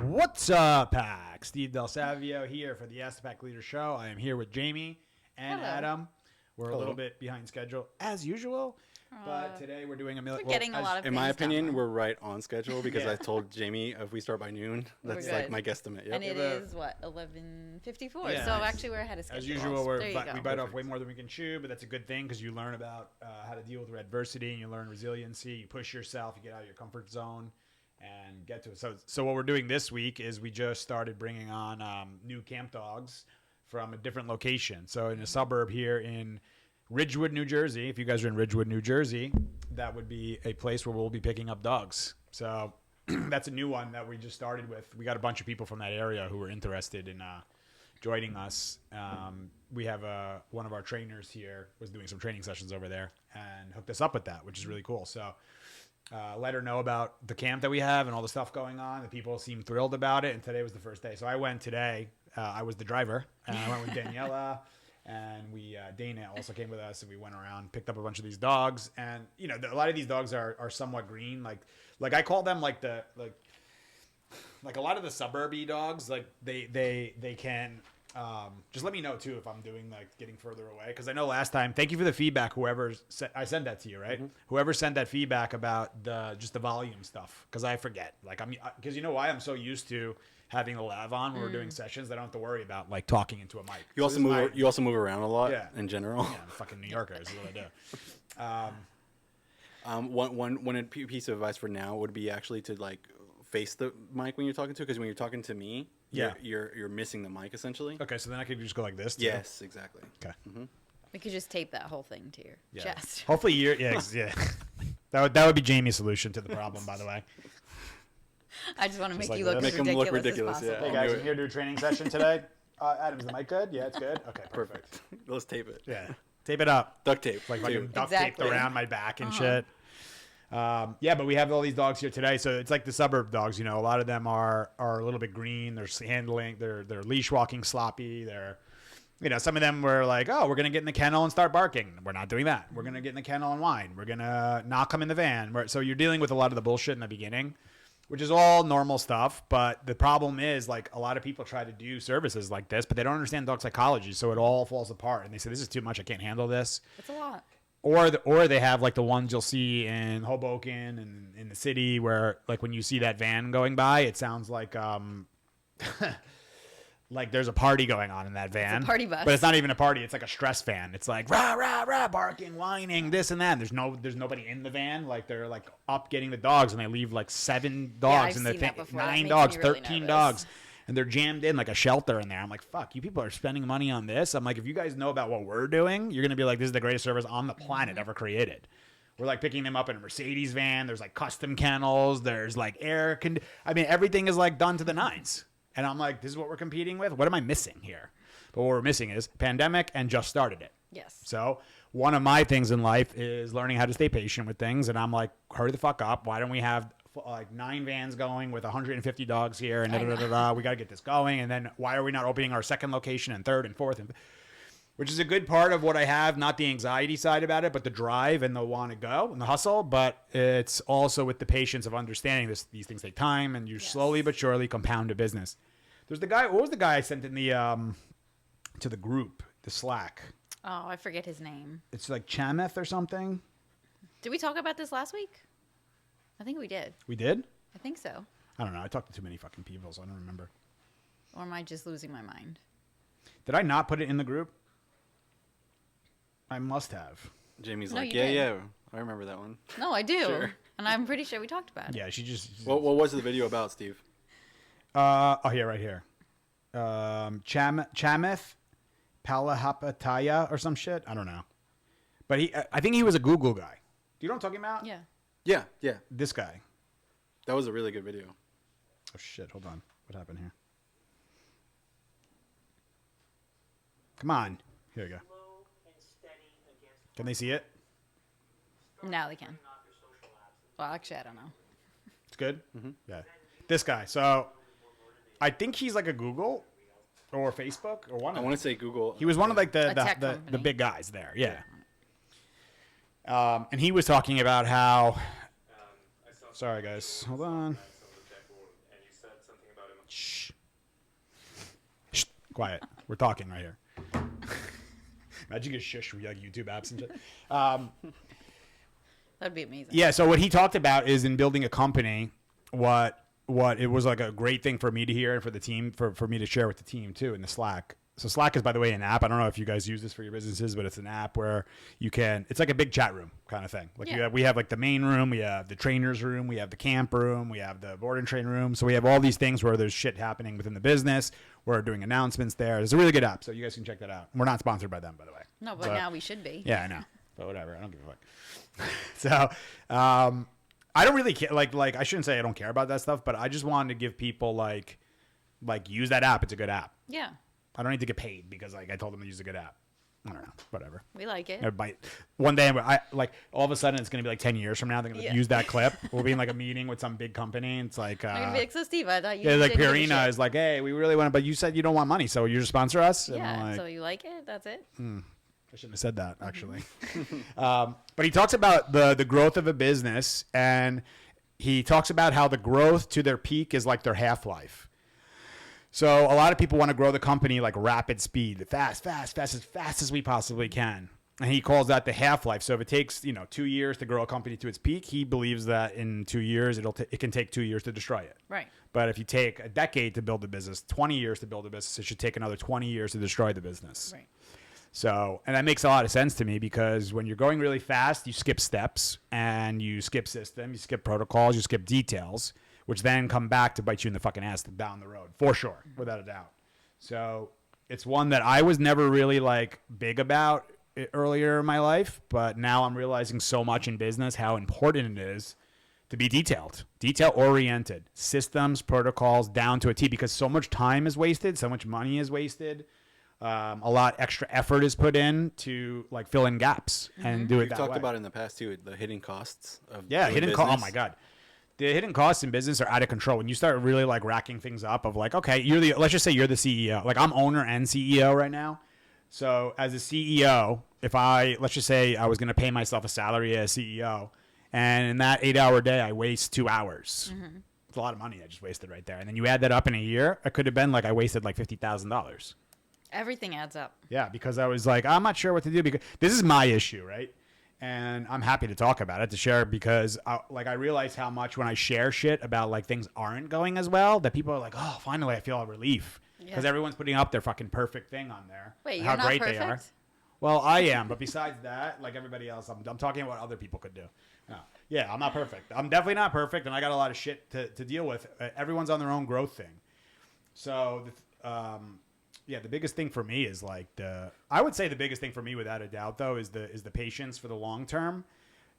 What's up, Pack? Steve Del Savio here for the Ask the Pack Leader Show. I am here with Jamie and Hello. Adam. We're Hello. a little bit behind schedule, as usual, but today we're doing a million. We're getting a lot of In my things done, opinion, though. we're right on schedule because Yeah. I told Jamie if we start by noon, that's We're like good. my guesstimate. Yep. And it Yeah, is, what, 11:54? Yeah. So actually we're ahead of schedule. As usual, There you go. we bite off Perfect. way more than we can chew, but that's a good thing because you learn about how to deal with adversity and you learn resiliency. You push yourself, you get out of your comfort zone, and get to it. So what we're doing this week is we just started bringing on new camp dogs from a different location. So in a suburb here in Ridgewood, New Jersey. If you guys are in Ridgewood, New Jersey, that would be a place where we'll be picking up dogs. So that's a new one that we just started with. We got a bunch of people from that area who were interested in joining us. We have one of our trainers here was doing some training sessions over there and hooked us up with that, which is really cool. So let her know about the camp that we have and all the stuff going on. The people seem thrilled about it, and today was the first day. So I went today. I was the driver, and I went with Daniela. And Dana also came with us, and we went around, picked up a bunch of these dogs, and you know, a lot of these dogs are somewhat green, like I call them like a lot of the suburby dogs, like they can. Just let me know too if I'm doing like getting further away, because I know last time. Thank you for the feedback. I sent that to you, right? Mm-hmm. Whoever sent that feedback about the volume stuff, because I forget. Like because you know why I'm so used to having the lav on when we're doing sessions, I don't have to worry about like talking into a mic. You also move around a lot in general. Yeah, fucking New Yorkers is what I do. One piece of advice for now would be actually to like face the mic when you're talking to, because when you're talking to me, you're missing the mic essentially. Okay, so then I could just go like this too? Yes, exactly. Okay. Mm-hmm. We could just tape that whole thing to your chest. Hopefully yeah. That would be Jamie's solution to the problem, by the way. I just want to make like you look this. as Make 'em look ridiculous as ridiculous, possible. Hey guys, I'm here to do a training session today. Adam's the mic good? Yeah, it's good. Okay, perfect. Let's tape it. Yeah, tape it up. Duct tape. Like too. fucking duct Exactly. taped around my back and shit. Yeah, but we have all these dogs here today, so it's like the suburb dogs. You know, a lot of them are a little bit green. They're leash walking sloppy. Some of them were like, oh, we're gonna get in the kennel and start barking. We're not doing that. We're gonna get in the kennel and whine. We're gonna not come in the van. So you're dealing with a lot of the bullshit in the beginning, which is all normal stuff. But the problem is, like, a lot of people try to do services like this, but they don't understand dog psychology, so it all falls apart. And they say, this is too much. I can't handle this. It's a lot. Or they have like the ones you'll see in Hoboken and in the city where, like, when you see that van going by, it sounds like like there's a party going on in that van. It's a party bus. But it's not even a party. It's like a stress van. It's like rah rah rah, barking, whining, this and that. And there's nobody in the van. Like, they're like up getting the dogs, and they leave like 7 dogs I've in the seen that before. That 9 makes dogs, me really 13 nervous. dogs. And they're jammed in like a shelter in there. I'm like, fuck, you people are spending money on this. I'm like, if you guys know about what we're doing, you're going to be like, this is the greatest service on the planet ever created. We're like picking them up in a Mercedes van. There's like custom kennels. There's like everything is like done to the nines. And I'm like, this is what we're competing with? What am I missing here? But what we're missing is pandemic and just started it. Yes. So one of my things in life is learning how to stay patient with things. And I'm like, hurry the fuck up. Why don't we have like 9 vans going with 150 dogs here? And we got to get this going. And then why are we not opening our second location and third and fourth? Which is a good part of what I have, not the anxiety side about it, but the drive and the want to go and the hustle. But it's also with the patience of understanding these things take time, and you slowly but surely compound a business. There's the guy. What was the guy I sent in the to the group, the Slack? Oh, I forget his name. It's like Chamath or something. Did we talk about this last week? I think we did. We did? I think so. I don't know. I talked to too many fucking people, so I don't remember. Or am I just losing my mind? Did I not put it in the group? I must have. Jamie's No, like, you did. yeah, I remember that one. No, I do. Sure. And I'm pretty sure we talked about it. Yeah, she just. What was the video about, Steve? Here, right here. Chamath Palahapataya or some shit. I don't know. But I think he was a Google guy. Do you know what I'm talking about? Yeah. Yeah. This guy. That was a really good video. Oh, shit. Hold on. What happened here? Come on. Here we go. Can they see it? Now they can. Well, actually, I don't know. It's good? Mm-hmm. Yeah. This guy. So I think he's like a Google or Facebook or one of I them. want to say Google. He was one of like A tech the company. big guys there. Yeah. And he was talking about how. Sorry, guys. Hold on. And you said something about Quiet. We're talking right here. Imagine you get shush with like YouTube apps and shit. That'd be amazing. Yeah. So what he talked about is in building a company, what it was like a great thing for me to hear and for the team, for me to share with the team too in the Slack. So Slack is, by the way, an app. I don't know if you guys use this for your businesses, but it's an app where you can, it's like a big chat room kind of thing. Like we have like the main room, we have the trainer's room, we have the camp room, we have the board and train room. So we have all these things where there's shit happening within the business. We're doing announcements there. It's a really good app. So you guys can check that out. We're not sponsored by them, by the way. No, but now we should be. Yeah, I know. But whatever. I don't give a fuck. So, I don't really care. Like I shouldn't say I don't care about that stuff, but I just wanted to give people like use that app. It's a good app. Yeah. I don't need to get paid because like I told them to use a good app. I don't know. Whatever. We like it. One day, I like all of a sudden it's gonna be like 10 years from now. They're gonna use that clip. We'll be in like a meeting with some big company. And it's like, I'm gonna be like, so Steve, I thought you. Yeah, like Purina is like, hey, we really want to, but you said you don't want money, so you just sponsor us. And Yeah. like, So you like it? That's it. I shouldn't have said that actually. But he talks about the growth of a business, and he talks about how the growth to their peak is like their half-life. So a lot of people want to grow the company like rapid speed, fast, as fast as we possibly can. And he calls that the half-life. So if it takes, 2 years to grow a company to its peak, he believes that in 2 years, it can take 2 years to destroy it. Right. But if you take a decade to build a business, 20 years to build a business, it should take another 20 years to destroy the business. Right. So, and that makes a lot of sense to me because when you're going really fast, you skip steps and you skip system, you skip protocols, you skip details, which then come back to bite you in the fucking ass down the road, for sure, without a doubt. So it's one that I was never really like big about earlier in my life, but now I'm realizing so much in business how important it is to be detail-oriented, systems, protocols down to a T, because so much time is wasted, so much money is wasted. A lot extra effort is put in to like fill in gaps and do it that way. We've talked about in the past too, the hidden costs of hidden costs. Oh my God. The hidden costs in business are out of control. When you start really like racking things up of like, okay, let's just say you're the CEO. Like I'm owner and CEO right now. So as a CEO, let's just say I was going to pay myself a salary as CEO, and in that 8-hour day, I waste 2 hours. Mm-hmm. It's a lot of money I just wasted right there. And then you add that up in a year, it could have been like I wasted like $50,000. Everything adds up. Yeah, because I was like, I'm not sure what to do because this is my issue, right? And I'm happy to talk about it, to share, because I realize how much when I share shit about like things aren't going as well, that people are like, oh, finally I feel a relief. Because everyone's putting up their fucking perfect thing on there. Wait, how you're not great perfect? they are. Well, I am, but besides that, like everybody else, I'm talking about what other people could do. No. Yeah, I'm not perfect. I'm definitely not perfect, and I got a lot of shit to deal with. Everyone's on their own growth thing. So, the biggest thing for me is like I would say the biggest thing for me, without a doubt, though, is the patience for the long term.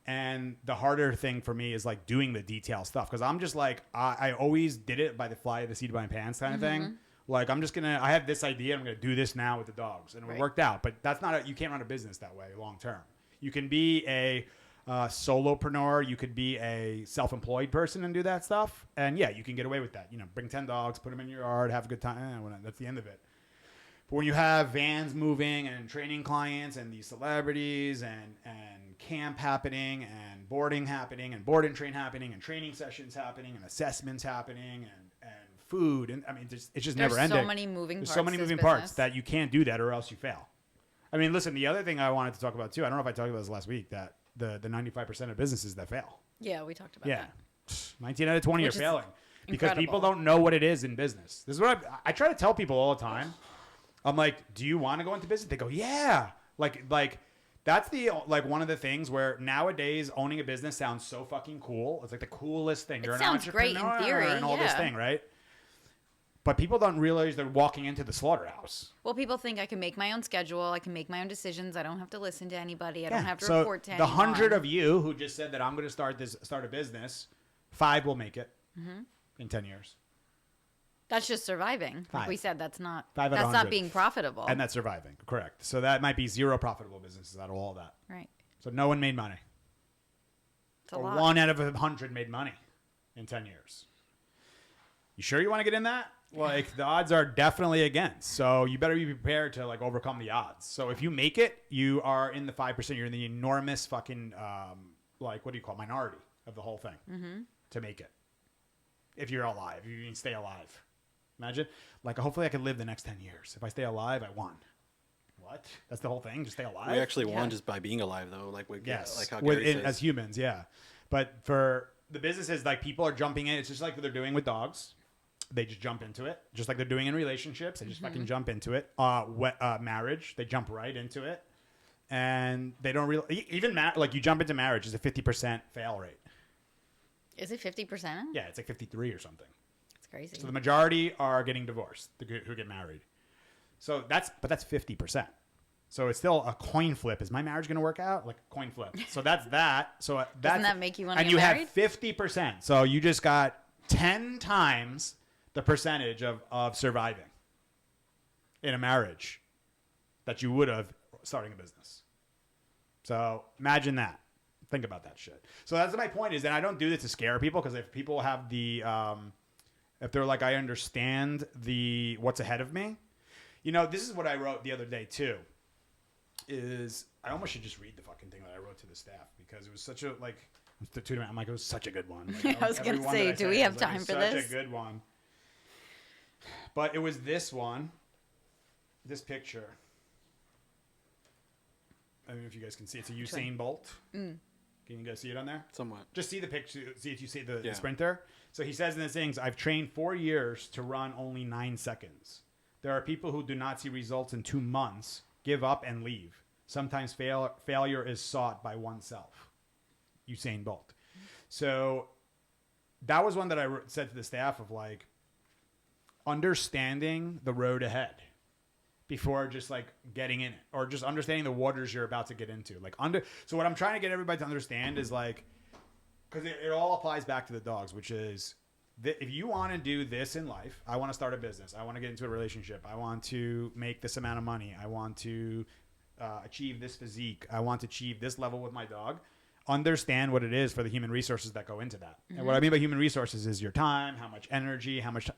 And the harder thing for me is like doing the detail stuff, because I'm just like I always did it by the fly of the seat of my pants kind of thing. Like I have this idea, I'm gonna do this now with the dogs, and it worked out. But that's not you can't run a business that way long term. You can be a solopreneur, you could be a self-employed person and do that stuff, and yeah, you can get away with that. Bring 10 dogs, put them in your yard, have a good time. That's the end of it. But when you have vans moving and training clients and these celebrities and camp happening and boarding happening and board and train happening and training sessions happening and assessments happening and food, and I mean it's just never ending. There's so many moving parts. There's so many moving parts that you can't do that or else you fail. I mean, listen, the other thing I wanted to talk about too, I don't know if I talked about this last week, that the 95% of businesses that fail. Yeah, we talked about that. 19 out of 20 are failing because incredible. people don't know what it is in business. This is what I try to tell people all the time. I'm like, do you want to go into business? They go, yeah. Like that's one of the things where nowadays owning a business sounds so fucking cool. It's like the coolest thing. You're an entrepreneur great in theory, and all this thing, right? But people don't realize they're walking into the slaughterhouse. Well, people think I can make my own schedule. I can make my own decisions. I don't have to listen to anybody. I don't have to report to anyone. The 100 of you who just said that I'm going to start a business, 5 will make it in 10 years. That's just surviving. Like we said, that's not being profitable. And that's surviving, correct. So that might be 0 profitable businesses out of all that. Right. So no one made money. It's a lot. 1 out of 100 made money in 10 years. You sure you want to get in that? Like the odds are definitely against. So you better be prepared to like overcome the odds. So if you make it, you are in the 5%. You're in the enormous fucking minority of the whole thing to make it. If you're alive, if you can stay alive. Imagine, like, hopefully I can live the next 10 years. If I stay alive, I won. What? That's the whole thing? Just stay alive? We actually won just by being alive, though. Like, yes. like how Gary says. As humans, yeah. But for the businesses, like, people are jumping in. It's just like they're doing with dogs. They just jump into it. Just like they're doing in relationships. They just fucking jump into it. Marriage, they jump right into it. And they don't really... Even, like, you jump into marriage, is a 50% fail rate. Is it 50%? Yeah, it's like 53 or something. It's crazy. So the majority are getting divorced, who get married. So that's 50%. So it's still a coin flip. Is my marriage going to work out? Like a coin flip. So that's that. So that's, doesn't that make you want to get married? And you have 50%. So you just got 10 times the percentage of surviving in a marriage that you would have starting a business. So imagine that. Think about that shit. So that's my point is that I don't do this to scare people, because if people have the, if they're like, I understand what's ahead of me, you know, this is what I wrote the other day too, is I almost should just read the fucking thing that I wrote to the staff, because it was such a, like, I'm like, it was such a good one. Like, I was going to say, do we have time for this? Such a good one. But it was this one, this picture. I don't know if you guys can see. It's a Usain Bolt. Can you guys see it on there? Somewhat. Just see the picture. See if you see the sprinter. So he says in his things, I've trained 4 years to run only 9 seconds. There are people who do not see results in 2 months, give up, and leave. Sometimes failure is sought by oneself. Usain Bolt. So that was one that I said to the staff of, like, understanding the road ahead before just like getting in it, or just understanding the waters you're about to get into. Like so what I'm trying to get everybody to understand is, like, because it all applies back to the dogs, which is if you want to do this in life, I want to start a business, I want to get into a relationship, I want to make this amount of money, I want to achieve this physique, I want to achieve this level with my dog. Understand what it is for the human resources that go into that. And what I mean by human resources is your time, how much energy, how much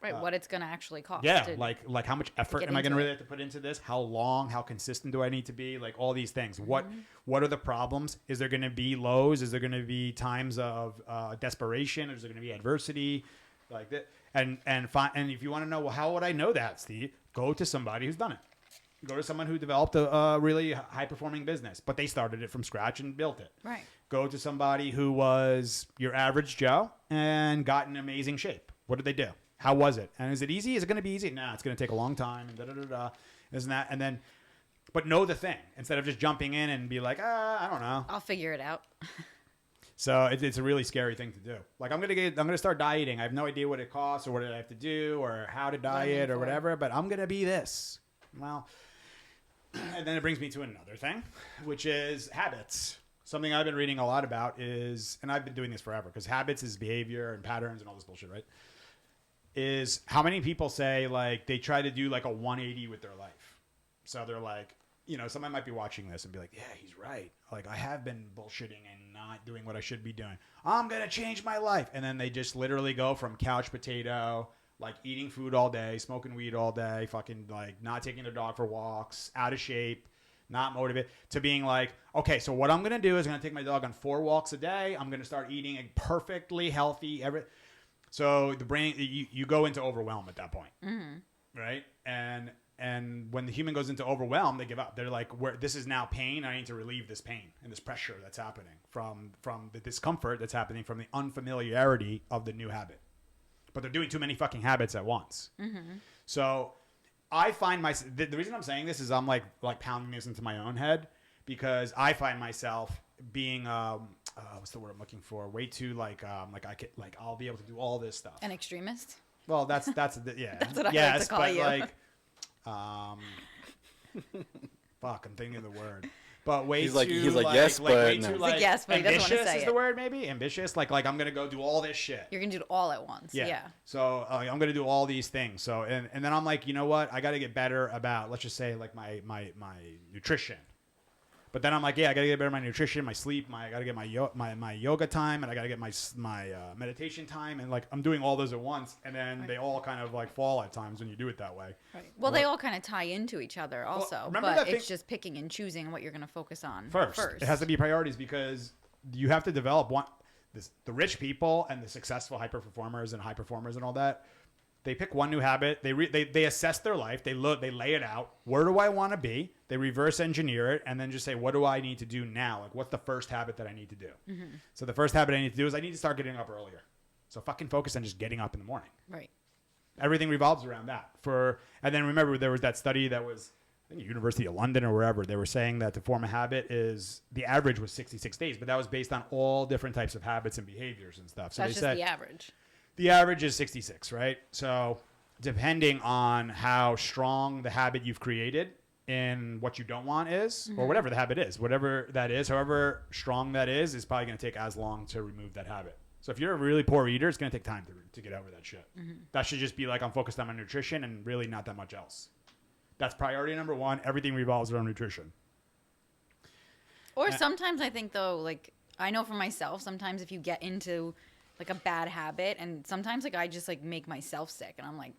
right, what it's going to actually cost. Yeah, like how much effort am I going to really have to put into this? How long? How consistent do I need to be? Like all these things. What are the problems? Is there going to be lows? Is there going to be times of desperation? Is there going to be adversity? Like that. And if you want to know, well, how would I know that, Steve? Go to somebody who's done it. Go to someone who developed a really high-performing business, but they started it from scratch and built it. Right. Go to somebody who was your average Joe and got in amazing shape. What did they do? How was it? And is it easy? Is it going to be easy? Nah, it's going to take a long time. And da-da-da-da. Isn't that? And then, but know the thing. Instead of just jumping in and be like, I don't know. I'll figure it out. So it's a really scary thing to do. Like I'm gonna start dieting. I have no idea what it costs or what I have to do or how to diet or whatever. But I'm gonna be this. Well, and then it brings me to another thing, which is habits. Something I've been reading a lot about is, and I've been doing this forever, because habits is behavior and patterns and all this bullshit, right? Is how many people say, like, they try to do like a 180 with their life. So they're like, you know, somebody might be watching this and be like, yeah, he's right. Like, I have been bullshitting and not doing what I should be doing. I'm going to change my life. And then they just literally go from couch potato, like eating food all day, smoking weed all day, fucking like not taking their dog for walks, out of shape, not motivated, to being like, okay, so what I'm going to do is I'm going to take my dog on 4 walks a day. I'm going to start eating a perfectly healthy, so the brain, you go into overwhelm at that point, right? And when the human goes into overwhelm, they give up. They're like, this is now pain. I need to relieve this pain and this pressure that's happening from the discomfort that's happening from the unfamiliarity of the new habit. But they're doing too many fucking habits at once. So I find the reason I'm saying this is I'm like pounding this into my own head, because I find myself being what's the word I'm looking for? Way too like I could, like, I'll be able to do all this stuff. An extremist? Well, that's yeah. That's what I like to call you. Like, fuck, I'm thinking of the word. But he's like yes, but way no. too, He's like, yes, but he doesn't want to say ambitious is it. the word, maybe? Ambitious? Like I'm going to go do all this shit. You're going to do it all at once. Yeah. So I'm going to do all these things. So, and then I'm like, you know what? I got to get better about, let's just say, like my nutrition. But then I'm like, yeah, I got to get better at my nutrition, my sleep, I got to get my yoga time, and I got to get my meditation time, and like I'm doing all those at once, and then they all kind of like fall at times when you do it that way. Right. Well, they all kind of tie into each other also, but it's just picking and choosing what you're going to focus on first. It has to be priorities, because you have to develop the rich people and the successful high performers and all that. They pick one new habit. They assess their life. They lay it out. Where do I want to be? They reverse engineer it and then just say, what do I need to do now? Like, what's the first habit that I need to do? Mm-hmm. So the first habit I need to do is I need to start getting up earlier. So fucking focus on just getting up in the morning. Right. Everything revolves around that. And then remember, there was that study that was, I think, University of London or wherever. They were saying that to form a habit the average was 66 days, but that was based on all different types of habits and behaviors and stuff. So that's just the average. The average is 66, right? So depending on how strong the habit you've created and what you don't want is, or whatever the habit is, whatever that is, however strong that is probably going to take as long to remove that habit. So if you're a really poor eater, it's going to take time to get over that shit. Mm-hmm. That should just be like, I'm focused on my nutrition and really not that much else. That's priority number one. Everything revolves around nutrition. Or sometimes I think, though, like, I know for myself, sometimes if you get into like a bad habit, and sometimes like I just like make myself sick and I'm like,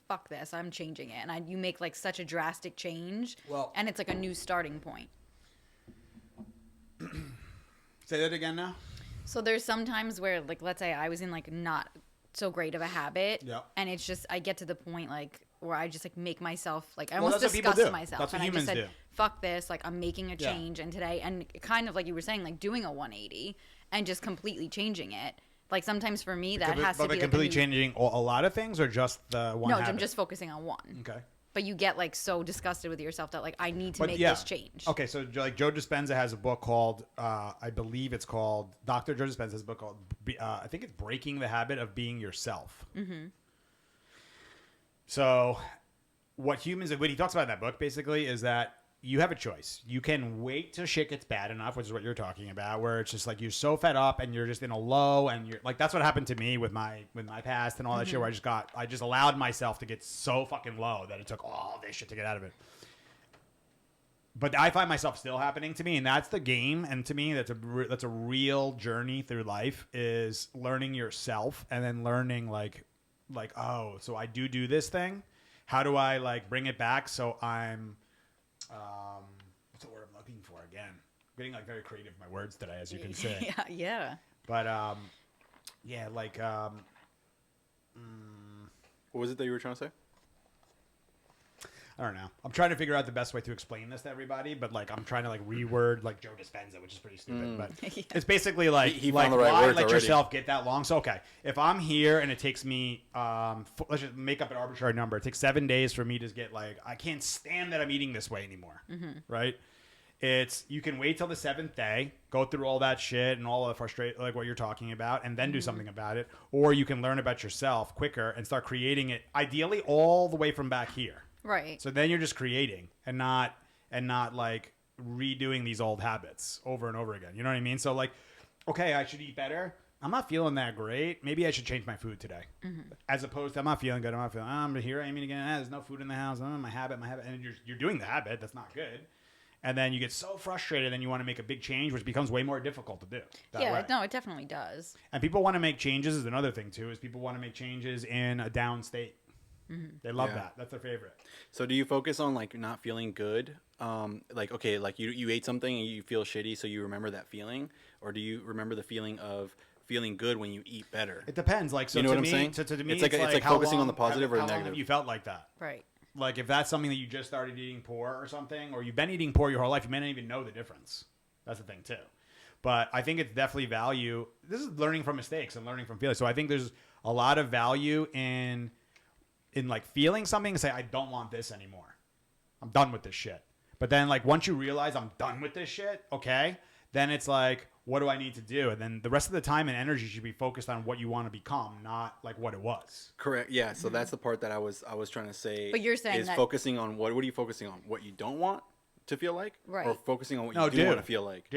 fuck this, I'm changing it. And you make like such a drastic change, and it's like a new starting point. Say that again now. So there's sometimes where, like, let's say I was in like not so great of a habit, and it's just I get to the point like where I just like make myself like I almost disgust myself. That's what and humans I just said, do. fuck this, like I'm making a change, and today, and kind of like you were saying, like doing a 180 and just completely changing it. Like sometimes for me that has to be completely changing a lot of things, or just the one. No, habit? I'm just focusing on one. Okay. But you get like so disgusted with yourself that like I need to make this change. Okay, so like Joe Dispenza has a book called, I believe it's called, Dr. Joe Dispenza has a book called, I think it's Breaking the Habit of Being Yourself. Mm-hmm. So what he talks about in that book basically is that you have a choice. You can wait till shit gets bad enough, which is what you're talking about, where it's just like you're so fed up and you're just in a low, and you're like, that's what happened to me with my past and all that shit, where I just allowed myself to get so fucking low that it took all this shit to get out of it. But I find myself still happening to me, and that's the game. And to me, that's a real journey through life, is learning yourself and then learning like, oh, so I do this thing. How do I like bring it back so I'm what's the word I'm looking for again? I'm getting like very creative with my words today, as you can see. Yeah. But like what was it that you were trying to say? I don't know. I'm trying to figure out the best way to explain this to everybody, but like I'm trying to like reword like Joe Dispenza, which is pretty stupid. But it's basically like he like found the right why words let already. yourself get that long? So okay, if I'm here and it takes me let's just make up an arbitrary number. It takes 7 days for me to get like, I can't stand that I'm eating this way anymore. Mm-hmm. Right? You can wait till the 7th day, go through all that shit and all the frustration, like what you're talking about, and then do something about it. Or you can learn about yourself quicker and start creating it, ideally all the way from back here. Right. So then you're just creating and not like redoing these old habits over and over again. You know what I mean? So like, okay, I should eat better. I'm not feeling that great. Maybe I should change my food today. Mm-hmm. As opposed to I'm not feeling good. I'm here. I mean, again, there's no food in the house. My habit. And you're doing the habit. That's not good. And then you get so frustrated and you want to make a big change, which becomes way more difficult to do. No, it definitely does. And people want to make changes is another thing too, is people want to make changes in a down state. Mm-hmm. They love that. That's their favorite. So do you focus on like not feeling good? Like, okay, like you ate something and you feel shitty, so you remember that feeling? Or do you remember the feeling of feeling good when you eat better? It depends. Like, so you know to what me, I'm saying? To me, it's like focusing on the positive or the how negative. long have you felt like that? Right. Like if that's something that you just started eating poor or something, or you've been eating poor your whole life, you may not even know the difference. That's the thing too. But I think it's definitely value. This is learning from mistakes and learning from failure. So I think there's a lot of value in like feeling something and say, I don't want this anymore. I'm done with this shit. But then like once you realize I'm done with this shit, okay, then it's like, what do I need to do? And then the rest of the time and energy should be focused on what you want to become, not like what it was. Correct. Yeah. So that's the part that I was trying to say. But you're saying is that focusing on what are you focusing on? What you don't want to feel like, right? Or focusing on what you do want to feel like.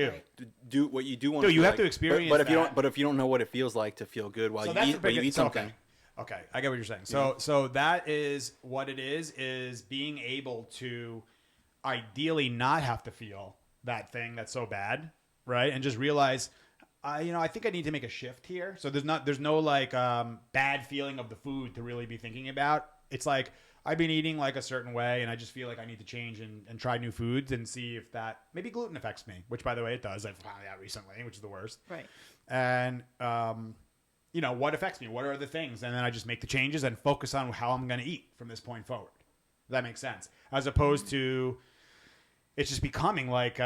Do what you do want. Do to you feel have to experience? But if you don't know what it feels like to feel good while you eat something. Okay, I get what you're saying. So that is what it is being able to ideally not have to feel that thing that's so bad, right? And just realize, I think I need to make a shift here. So there's no like bad feeling of the food to really be thinking about. It's like I've been eating like a certain way, and I just feel like I need to change and try new foods and see if that maybe gluten affects me, which by the way it does. I've found out recently, which is the worst. Right. And you know, what affects me? What are the things? And then I just make the changes and focus on how I'm going to eat from this point forward. Does that make sense? As opposed to it's just becoming like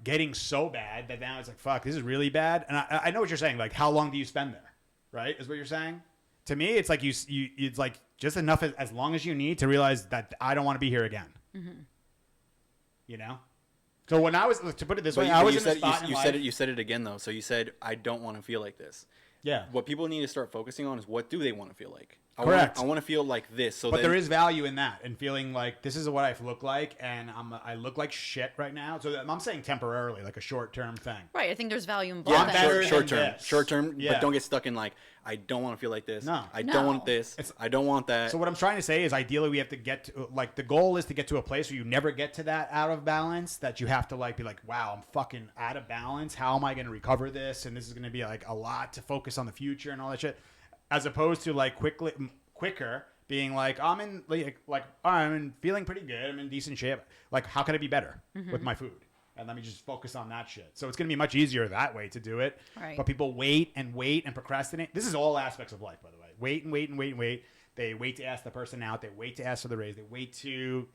getting so bad that now it's like, fuck, this is really bad. And I know what you're saying. Like, how long do you spend there? Right? Is what you're saying? To me, it's like it's like just enough as long as you need to realize that I don't want to be here again. Mm-hmm. You know? So when I was, to put it this way, I was in a spot in life. You said it again though. So you said, I don't want to feel like this. Yeah. What people need to start focusing on is what do they want to feel like? Correct. I want to feel like this. But there is value in that and feeling like this is what I look like and I look like shit right now. So I'm saying temporarily, like a short-term thing. Right. I think there's value in both. Yeah, short term. Yeah. But don't get stuck in like, I don't want to feel like this. No. I don't want this. I don't want that. So what I'm trying to say is ideally we have to get to, like, the goal is to get to a place where you never get to that out of balance, that you have to like be like, wow, I'm fucking out of balance. How am I going to recover this? And this is going to be like a lot to focus on the future and all that shit. As opposed to like quicker being like, I'm feeling pretty good. I'm in decent shape. Like, how can I be better with my food? And let me just focus on that shit. So it's going to be much easier that way to do it. Right. But people wait and procrastinate. This is all aspects of life, by the way. Wait. They wait to ask the person out. They wait to ask for the raise. They wait to,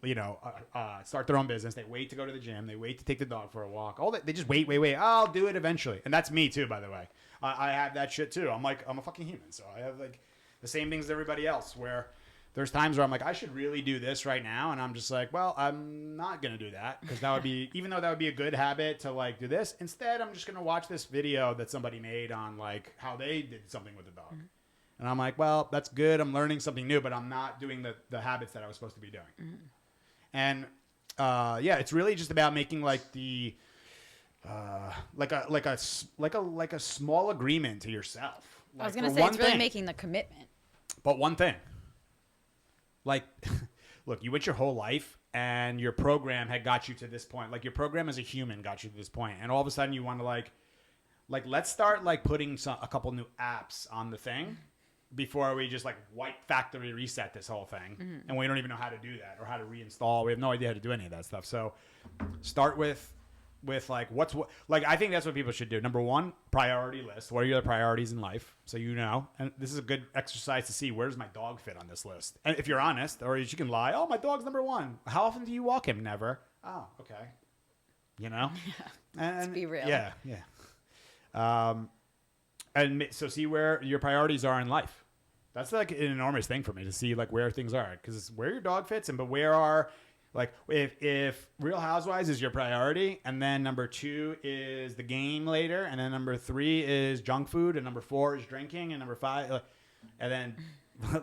start their own business. They wait to go to the gym. They wait to take the dog for a walk. All that. They just wait. I'll do it eventually. And that's me too, by the way. I have that shit too. I'm a fucking human. So I have like the same things as everybody else, where there's times where I'm like, I should really do this right now. And I'm just like, well, I'm not going to do that, because that would be, even though that would be a good habit to like do this, instead, I'm just going to watch this video that somebody made on like how they did something with the dog. Mm-hmm. And I'm like, well, that's good. I'm learning something new, but I'm not doing the habits that I was supposed to be doing. Mm-hmm. And it's really just about making like the, like a small agreement to yourself. Like, I was going to say, it's really making the commitment. But one thing, like, look, you went your whole life and your program had got you to this point. Like, your program as a human got you to this point. And all of a sudden you want to like let's start like putting a couple new apps on the thing before we just like factory reset this whole thing. Mm-hmm. And we don't even know how to do that or how to reinstall. We have no idea how to do any of that stuff. So start with like I think that's what people should do. Number one, priority list. What are your priorities in life? So and this is a good exercise to see, where does my dog fit on this list? And if you're honest, or you can lie, oh, my dog's number one. How often do you walk him? Never. Oh, okay. Yeah. And let's be real. Yeah. And so see where your priorities are in life. That's like an enormous thing for me to see like where things are, because it's where your dog fits but where are. Like, if Real Housewives is your priority, and then number 2 is the game later, and then number 3 is junk food, and number 4 is drinking, and number 5, and then,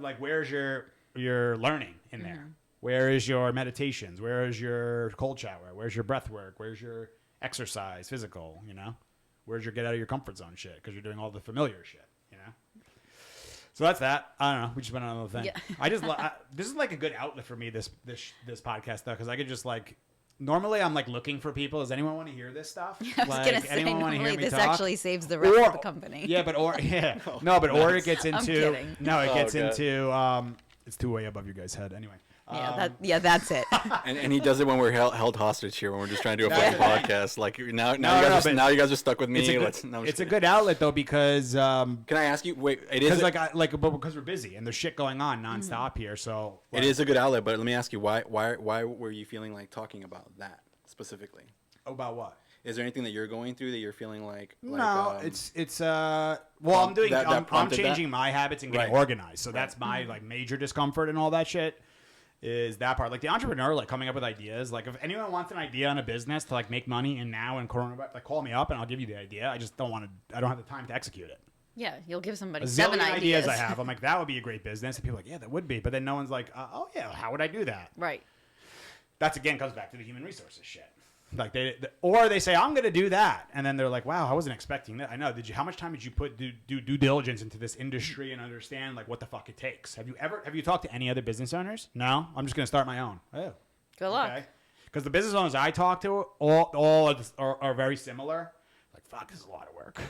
like, where's your learning in there? Mm-hmm. Where is your meditations? Where is your cold shower? Where's your breath work? Where's your exercise, physical, Where's your get out of your comfort zone shit? Because you're doing all the familiar shit, So that's that. I don't know. We just went on another thing. Yeah. This is like a good outlet for me, this podcast, though, because I could just like, normally I'm like looking for people. Does anyone want to hear this stuff? I was going to say, normally this actually saves the rest of the company. Yeah, but or it gets into, it's too way above your guys' head anyway. That's it. and he does it when we're held hostage here, when we're just trying to do a fucking podcast. Like now you guys are stuck with me. It's a good outlet though, because can I ask you? Wait, it is but because we're busy and there's shit going on nonstop here. So it is a good outlet. But let me ask you, why were you feeling like talking about that specifically? About what? Is there anything that you're going through that you're feeling like no, I'm changing my habits and getting organized. So that's my like major discomfort and all that shit. Is that part, like the entrepreneur, like coming up with ideas. Like if anyone wants an idea on a business to like make money in now and coronavirus, like call me up and I'll give you the idea. I just don't have the time to execute it. Yeah, you'll give somebody 7 ideas I have. I'm like, that would be a great business. And people are like, yeah, that would be. But then no one's like, oh yeah, how would I do that? Right. That's again comes back to the human resources shit. Like they say, I'm going to do that. And then they're like, wow, I wasn't expecting that. I know. How much time did you do due diligence into this industry and understand like what the fuck it takes? Have you talked to any other business owners? No, I'm just going to start my own. Oh, good luck. Because the business owners I talk to all are very similar. Like, fuck, this is a lot of work.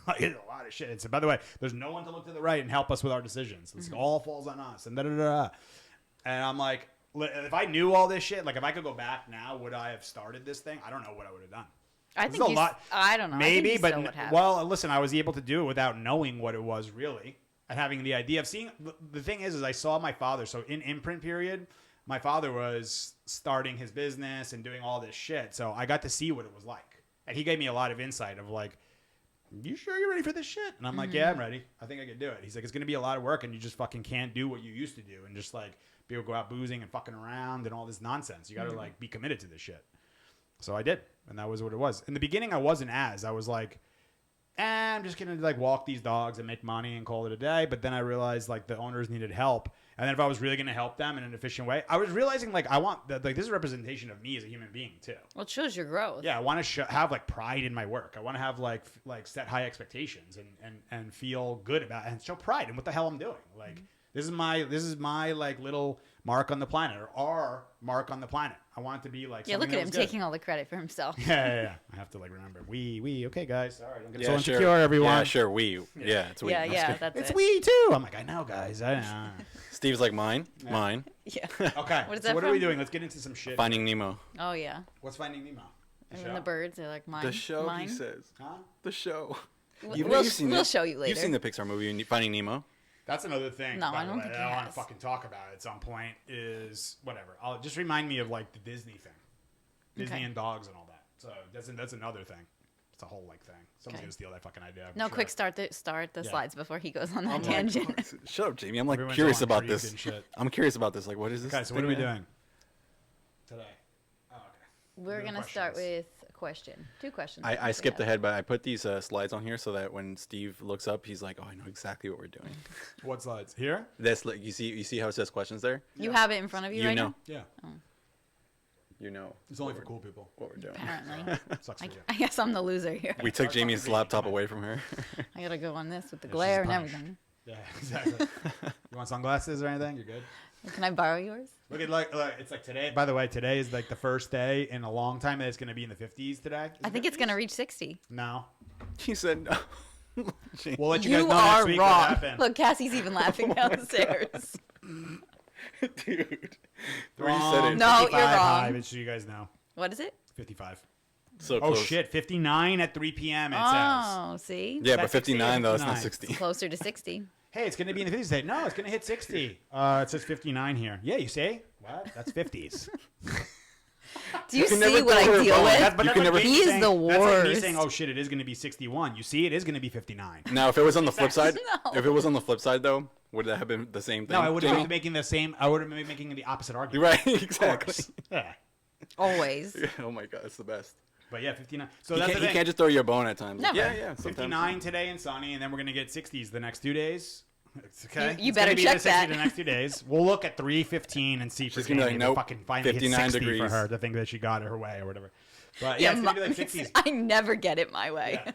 Like, it's a lot of shit. So, by the way, there's no one to look to the right and help us with our decisions. This all falls on us. And And I'm like, if I knew all this shit, like if I could go back now, would I have started this thing? I don't know what I would have done. I This think is a you, lot. I don't know. Maybe, I think you but still would have. well, listen, I was able to do it without knowing what it was really, and having the idea of seeing. The thing is I saw my father. So in imprint period, my father was starting his business and doing all this shit. So I got to see what it was like, and he gave me a lot of insight of like, "You sure you're ready for this shit?" And I'm like, "Yeah, I'm ready. I think I can do it." He's like, "It's gonna be a lot of work, and you just fucking can't do what you used to do, and just like people go out boozing and fucking around and all this nonsense. You got to like be committed to this shit." So I did, and that was what it was. In the beginning, I wasn't as. I was like, I'm just gonna like walk these dogs and make money and call it a day. But then I realized like the owners needed help, and then if I was really gonna help them in an efficient way, I was realizing like I want that like this is a representation of me as a human being too. Well, it shows your growth. Yeah, I want to have like pride in my work. I want to have like set high expectations and feel good about it and show pride in what the hell I'm doing. Like this is my like little mark on the planet, or our mark on the planet. I want it to be like Yeah, look something at him that was good. taking all the credit for himself. Yeah. I have to like remember. We. Okay, guys. Sorry, don't get Yeah, so sure. insecure, everyone. Yeah, sure. Yeah, it's we. Yeah, That's good. that's It's it. we too. I'm like, I know, guys. I know. Steve's like mine. Mine. Yeah. Okay. What is so that what are we from? doing? Let's get into some shit. Finding Nemo. Oh yeah. What's Finding Nemo? And then the birds are like mine. The show, mine. he says. Huh? The show. We'll show you later. You've seen the Pixar movie Finding Nemo. That's another thing. No, by I the don't way, think that he I want to has. fucking talk about at some point is whatever. I'll just remind me of like the Disney thing, Disney Okay. and dogs and all that. So that's another thing. It's a whole like thing. Someone's Okay. gonna steal that fucking idea. I'm No, sure. quick start the Yeah. slides before he goes on that I'm like, tangent. shut up, Jamie. I'm like Everyone's curious all about intrigued this. and shit. I'm curious about this. Like, what is this? Okay, so what are thing we now? doing today? Oh, okay. We're doing gonna start questions. with a question. 2 questions. I think skipped we have. ahead, but I put these slides on here so that when Steve looks up, he's like, "Oh, I know exactly what we're doing." What slides here? That's like you see how it says questions there. You have it in front of you, You right know. Yeah. You know. It's only for cool people. what we're doing. now? Apparently. Sucks for you. I guess I'm the loser here. We took Our Jamie's fucking laptop Jamie, away from her. I gotta go on this with the Yeah, she's glare and punished. everything. Yeah, exactly. You want sunglasses or anything? You're good. Can I borrow yours? Look at like it's like today. By the way, today is like the first day in a long time that it's going to be in the 50s today. Is I it think it's 50s? gonna reach 60. No. He said no. Jamie. We'll let you guys You know are next week what wrong. happened. Look, Cassie's even laughing downstairs. Dude. The way you Wrong. said it. No, you're 55 high, wrong. just so you guys know. What is it? 55. So Oh close. shit, 59 at 3 p.m. It says. Oh, see? Yeah, Is but that 60 or 59 though, it's not 59? 60. Closer to 60. Hey, it's going to be in the 50s today. No, it's going to hit 60. It says 59 here. Yeah, you say? What? That's 50s. Do you can see never what tell I her deal phone. with? That's- You that's can like never- me He is saying- the That's like me worst. saying, oh shit, it is going to be 61. You see, it is going to be 59. Now, if it was on the flip side, No. if it was on the flip side though, would that have been the same thing? No, I would have Jamie? been making the same. I would have been making the opposite You're argument. right, Of exactly. course. Yeah. Always. Oh my god, it's the best. But yeah, 59. So He that's can't, the he thing. can't just throw you a bone at times. Never. Yeah, sometimes. 59 today and sunny, and then we're gonna get 60s the next 2 days. It's okay. You It's better gonna be check the 60 that. the next 2 days. We'll look at 3:15 and see if She's she's gonna be like, nope, fucking finally hit 59 60 for degrees. her to think that she got her way or whatever. But yeah, it's gonna be like 60s. I never get it my way. Yeah.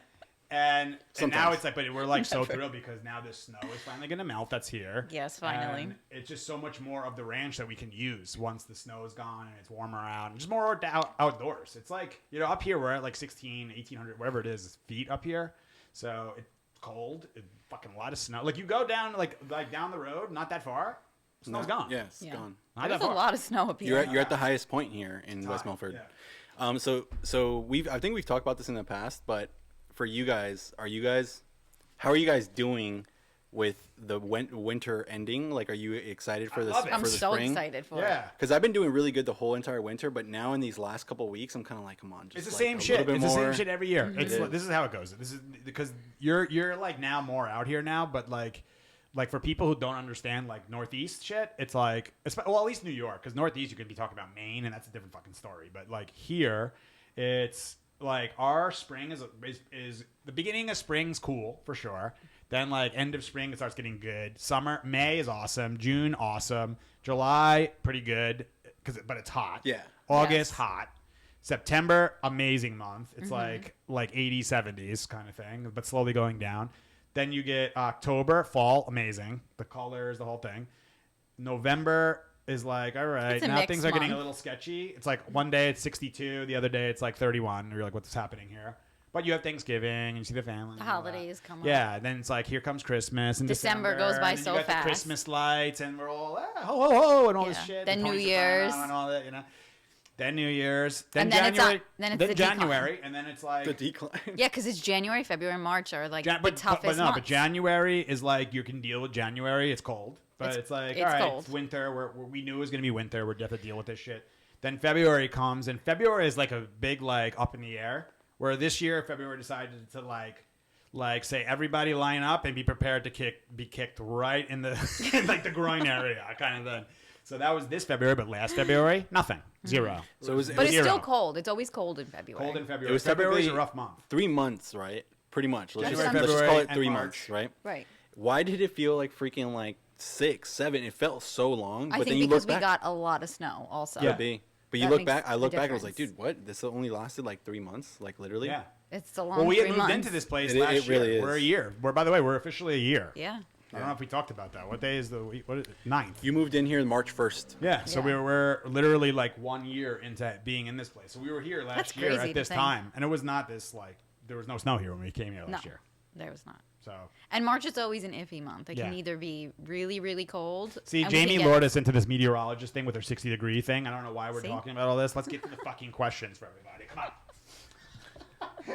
And now Sometimes. it's like, but we're like so Never. thrilled because now the snow is finally gonna melt. That's here. Yes, finally. And it's just so much more of the ranch that we can use once the snow is gone and it's warmer out. And just more outdoors. It's like, you know, up here we're at like 1,800, whatever it is, feet up here. So it's cold. Fucking a lot of snow. Like you go down like down the road, not that far. Snow's gone. Yeah, it's Yeah. gone. Not There's that a far. lot of snow up here. You're at the highest point here in West High, Milford. yeah. So I think we've talked about this in the past, but for you guys, how are you guys doing with the winter ending? Like, are you excited for I this? love it. For I'm the so spring? excited for Yeah. it. Because I've been doing really good the whole entire winter, but now in these last couple of weeks, I'm kind of like, come on, just It's the like same a shit. little It's bit the same more. shit every year. Mm-hmm. It's It is. this is how it goes. This is because you're like now more out here now, but like for people who don't understand like Northeast shit, it's like well at least New York, because Northeast you could be talking about Maine and that's a different fucking story. But like here, it's like our spring is the beginning of spring's cool for sure. Then like end of spring it starts getting good. Summer, May is awesome. June awesome. July pretty good but it's hot. Yeah. August Yes. hot. September amazing month. It's like 80s 70s kind of thing, but slowly going down. Then you get October, fall, amazing. The colors, the whole thing. November is like, all right, It's a now mixed things are getting a month. little sketchy. It's like one day it's 62, the other day it's like 31. And you're like, what's happening here? But you have Thanksgiving and you see the family. The and all that. holidays come up. Yeah, then it's like here comes Christmas and December goes by and then so you got fast. The Christmas lights and we're all ho ho ho and all this Yeah. shit. Then the Tony New Year's. Soprano and all that, you know. then New Year's, then And then it's January, on- then it's the January, and then it's like The decline. Yeah, because it's January, February, March are like the but toughest no, months. but January is like you can deal with January. It's cold, but it's like it's all right, cold. it's winter. We knew it was gonna be winter. We're gonna have to deal with this shit. Then February comes, and February is like a big like up in the air. Where this year February decided to like say everybody line up and be prepared to be kicked right in the in like the groin area kind of thing. So that was this February, but last February, nothing, zero. So it was But it's zero. still cold. It's always cold in February. Cold in February. It was February's a typically rough month. 3 months, right? Pretty much. January, Let's just February, call it and 3 March. months, right? Right. Why did it feel like freaking like 6, 7? It felt so long. I But then think you because look we back, got a lot of snow also. Yeah. could be. But you That look makes back. I a look back. and I was like, difference. dude, what? This only lasted like 3 months, like literally. Yeah. It's a long Well, we had 3 moved months. into this place It last really year. is. We're a year. By the way, we're officially a year. Yeah. I don't know if we talked about that. What day is the week? What is it? 9th. You moved in here March 1st. Yeah, so Yeah. we're literally like 1 year into being in this place. So we were here last That's year crazy at to this think. time, and it was not this like there was no snow here when we came here No, last year. there was not. So And March is always an iffy month. It can Yeah. either be really, really cold. see, and we can Jamie get- lured us into this meteorologist thing with her 60-degree thing. I don't know why we're See? talking about all this. Let's get to the fucking questions for everybody. Come on.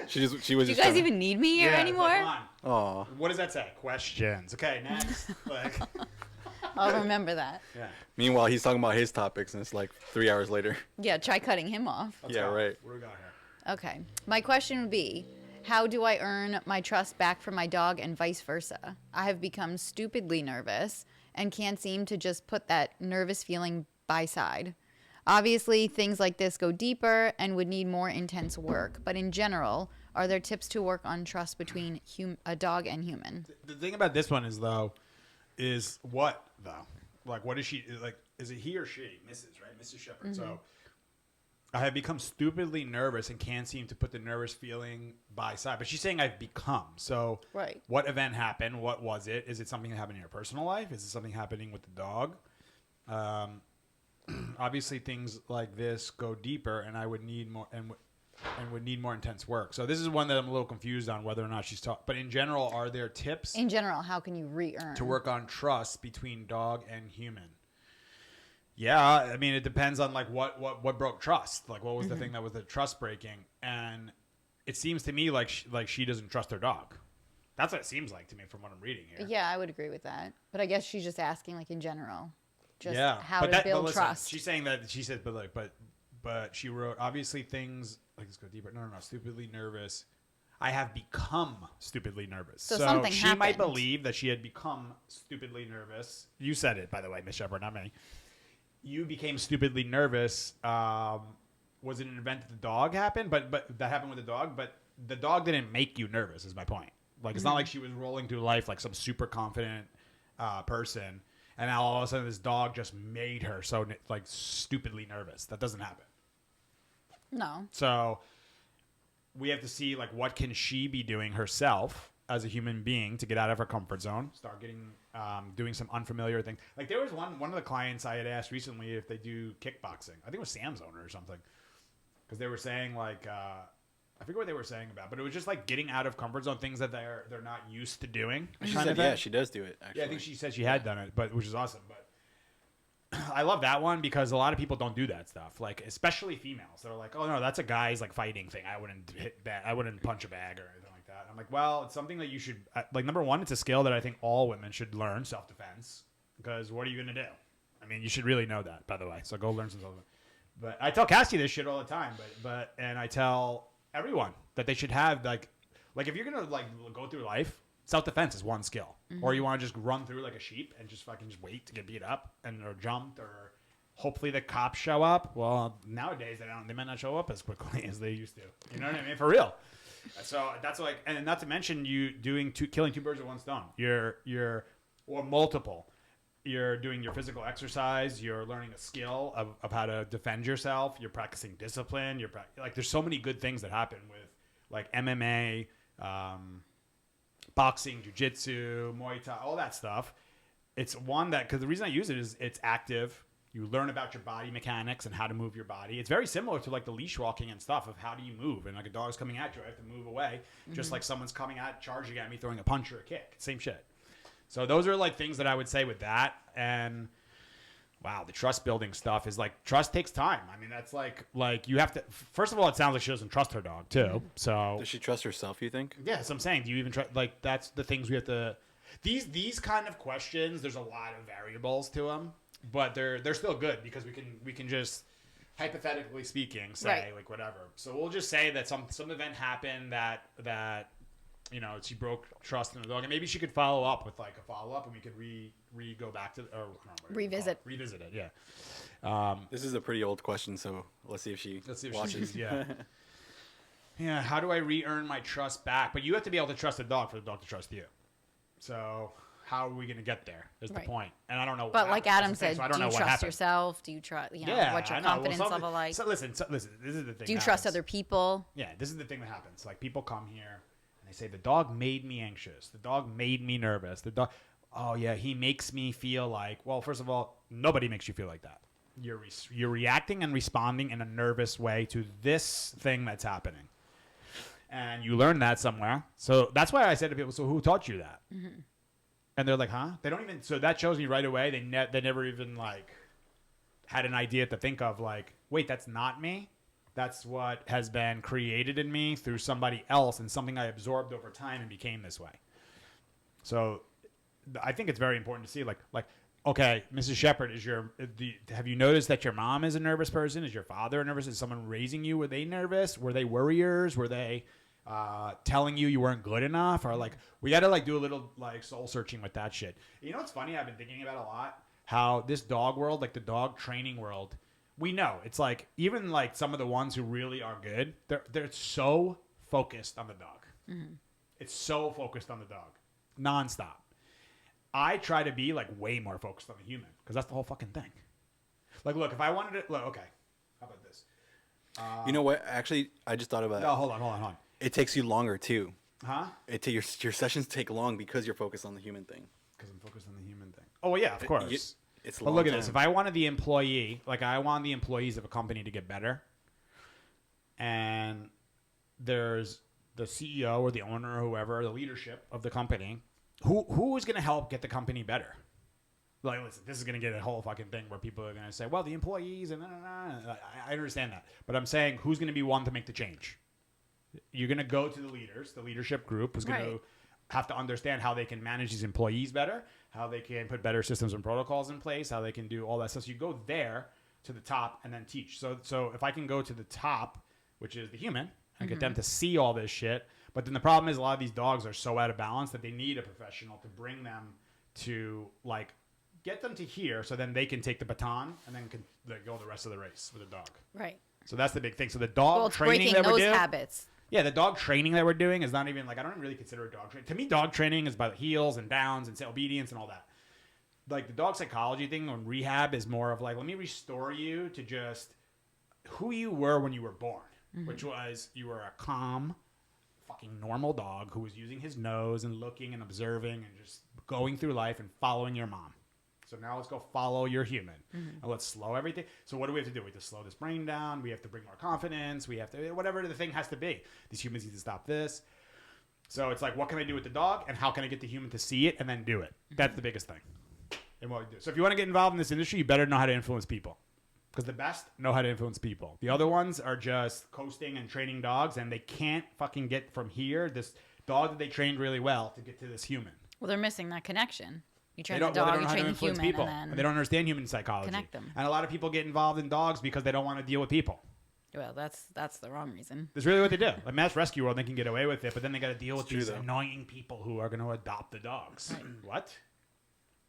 She was Do you just guys trying- even need me here Yeah, it's anymore? like, come on. Aw. What does that say? Questions. Okay, next. Like, I'll remember that. yeah. Meanwhile, he's talking about his topics, and it's like 3 hours later. Yeah, try cutting him off. Let's Yeah, go. right. What do we got here? Okay. My question would be, how do I earn my trust back from my dog and vice versa? I have become stupidly nervous and can't seem to just put that nervous feeling by side. Obviously, things like this go deeper and would need more intense work, but in general, are there tips to work on trust between a dog and human? The thing about this one is though, is what though? Like, what is she like? Is it he or she? Mrs. Right, Mrs. Shepherd. So, I have become stupidly nervous and can't seem to put the nervous feeling by side. But she's saying I've become. So, Right. what event happened? What was it? Is it something that happened in your personal life? Is it something happening with the dog? Obviously, things like this go deeper, and I would need more and would need more intense work. So this is one that I'm a little confused on whether or not she's taught. But in general, are there tips In general, how can you re-earn? to work on trust between dog and human? Yeah, I mean it depends on like what broke trust. Like what was the thing that was the trust breaking? And it seems to me like she doesn't trust her dog. That's what it seems like to me from what I'm reading here. Yeah, I would agree with that. But I guess she's just asking, like, in general, just Yeah, how but to build listen, trust. She's saying that she said, but she wrote obviously things like let's go deeper. No, stupidly nervous. I have become stupidly nervous. So something she might happened. believe that she had become stupidly nervous. You said it, by the way, Miss Shepherd, not me. You became stupidly nervous. Was it an event that the dog happened? But that happened with the dog. But the dog didn't make you nervous. Is my point. Like it's not like she was rolling through life like some super confident person, and now all of a sudden this dog just made her so like stupidly nervous. That doesn't happen. No. So we have to see like what can she be doing herself as a human being to get out of her comfort zone, start getting doing some unfamiliar things. Like there was one of the clients I had asked recently if they do kickboxing. I think it was Sam's owner or something, because they were saying like I forget what they were saying about, but it was just like getting out of comfort zone, things that they're not used to doing. She kind said, of thing. yeah, she does do it, actually. Yeah, I think she said she had done it, but which is awesome. But I love that one because a lot of people don't do that stuff. Like especially females, they're like, "Oh no, that's a guy's like fighting thing. I wouldn't hit that. I wouldn't punch a bag or anything like that." I'm like, well, it's something that you should like. Number one, it's a skill that I think all women should learn, self-defense. Because what are you gonna do? I mean, you should really know that, by the way. So go learn some self. But I tell Cassie this shit all the time. And I tell everyone that they should have like if you're gonna like go through life, self-defense is one skill. Or you want to just run through like a sheep and just fucking just wait to get beat up or jumped or hopefully the cops show up. Well, nowadays they might not show up as quickly as they used to. You know what I mean? For real. So that's like, and not to mention you killing two birds with one stone. You're or multiple. You're doing your physical exercise. You're learning a skill of how to defend yourself. You're practicing discipline. Like there's so many good things that happen with like MMA, boxing, jiu-jitsu, Muay Thai, all that stuff. It's one that, because the reason I use it is it's active. You learn about your body mechanics and how to move your body. It's very similar to like the leash walking and stuff of how do you move. And like a dog's coming at you, I have to move away. Just like someone's charging at me, throwing a punch or a kick. Same shit. So those are like things that I would say with that. And Wow, the trust building stuff is like trust takes time. I mean, that's like you have to. First of all, it sounds like she doesn't trust her dog too. So Does she trust herself? You think? yeah, that's what I'm saying. Do you even trust? Like that's the things we have to. These kind of questions. There's a lot of variables to them, but they're still good because we can just hypothetically speaking say like whatever. So we'll just say that some event happened that she broke trust in the dog, and maybe she could follow up with like a follow up, and we could go back to revisit it. Yeah. This is a pretty old question, so let's see if she watches. Yeah. Yeah. How do I re-earn my trust back? But you have to be able to trust the dog for the dog to trust you. So how are we going to get there? Is the point. And I don't know. But like Adam said, so I don't do know you what trust happened. yourself? Do you trust? What's your confidence level like? So listen. This is the thing. Do you trust other people? Yeah. This is the thing that happens. Like people come here. They say the dog made me anxious. The dog made me nervous. The dog, oh yeah, he makes me feel like. Well, first of all, nobody makes you feel like that. You're reacting and responding in a nervous way to this thing that's happening, and you learn that somewhere. So that's why I said to people, "So who taught you that?" Mm-hmm. And they're like, "Huh?" They don't even. So that shows me right away they never even like had an idea to think of like, wait, that's not me. That's what has been created in me through somebody else and something I absorbed over time and became this way. So I think it's very important to see like, okay, Mrs. Shepherd, have you noticed that your mom is a nervous person? Is your father nervous? Is someone raising you? Were they nervous? Were they worriers? Were they telling you weren't good enough? Or like, we got to like do a little like soul searching with that shit. You know what's funny? I've been thinking about a lot how this dog world, like the dog training world, we know it's like even like some of the ones who really are good, they're so focused on the dog. Mm-hmm. It's so focused on the dog, nonstop. I try to be like way more focused on the human because that's the whole fucking thing. Like, look, if I wanted to, okay, how about this? You know what? Actually, I just thought about it. No, hold on. It takes you longer too. Huh? Your sessions take long because you're focused on the human thing. Because I'm focused on the human thing. Oh, well, yeah, of course. But look at this. If I wanted the employee, like I want the employees of a company to get better, and there's the CEO or the owner or whoever, the leadership of the company, who is going to help get the company better? Like, listen, this is going to get a whole fucking thing where people are going to say, well, the employees, and I understand that. But I'm saying who's going to be one to make the change? You're going to go to the leaders, the leadership group, who's going to have to understand how they can manage these employees better, how they can put better systems and protocols in place, how they can do all that stuff. So you go there to the top and then teach. So if I can go to the top, which is the human, and get them to see all this shit. But then the problem is a lot of these dogs are so out of balance that they need a professional to bring them to like get them to here so then they can take the baton and then can go the rest of the race with the dog. Right. So that's the big thing. So the dog training breaking that we're those doing, habits. Yeah, the dog training that we're doing is not even like I don't really consider it dog training. To me, dog training is by the heels and downs and obedience and all that. Like the dog psychology thing on rehab is more of like let me restore you to just who you were when you were born, which was you were a calm, fucking normal dog who was using his nose and looking and observing and just going through life and following your mom. So now let's go follow your human and let's slow everything. So what do we have to do? We have to slow this brain down. We have to bring more confidence. We have to, whatever the thing has to be. These humans need to stop this. So it's like, what can I do with the dog and how can I get the human to see it and then do it? That's the biggest thing. And what we do. So if you want to get involved in this industry, you better know how to influence people because the best know how to influence people. The other ones are just coasting and training dogs and they can't fucking get from here, this dog that they trained really well to get to this human. Well, they're missing that connection. You train the dog, you train the human, people. and then they don't understand human psychology. Connect them. And a lot of people get involved in dogs because they don't want to deal with people. Well, that's the wrong reason. That's really what they do. Like Mass Rescue World, they can get away with it, but then they got to deal with It's true, these though. annoying people who are going to adopt the dogs. Right. What?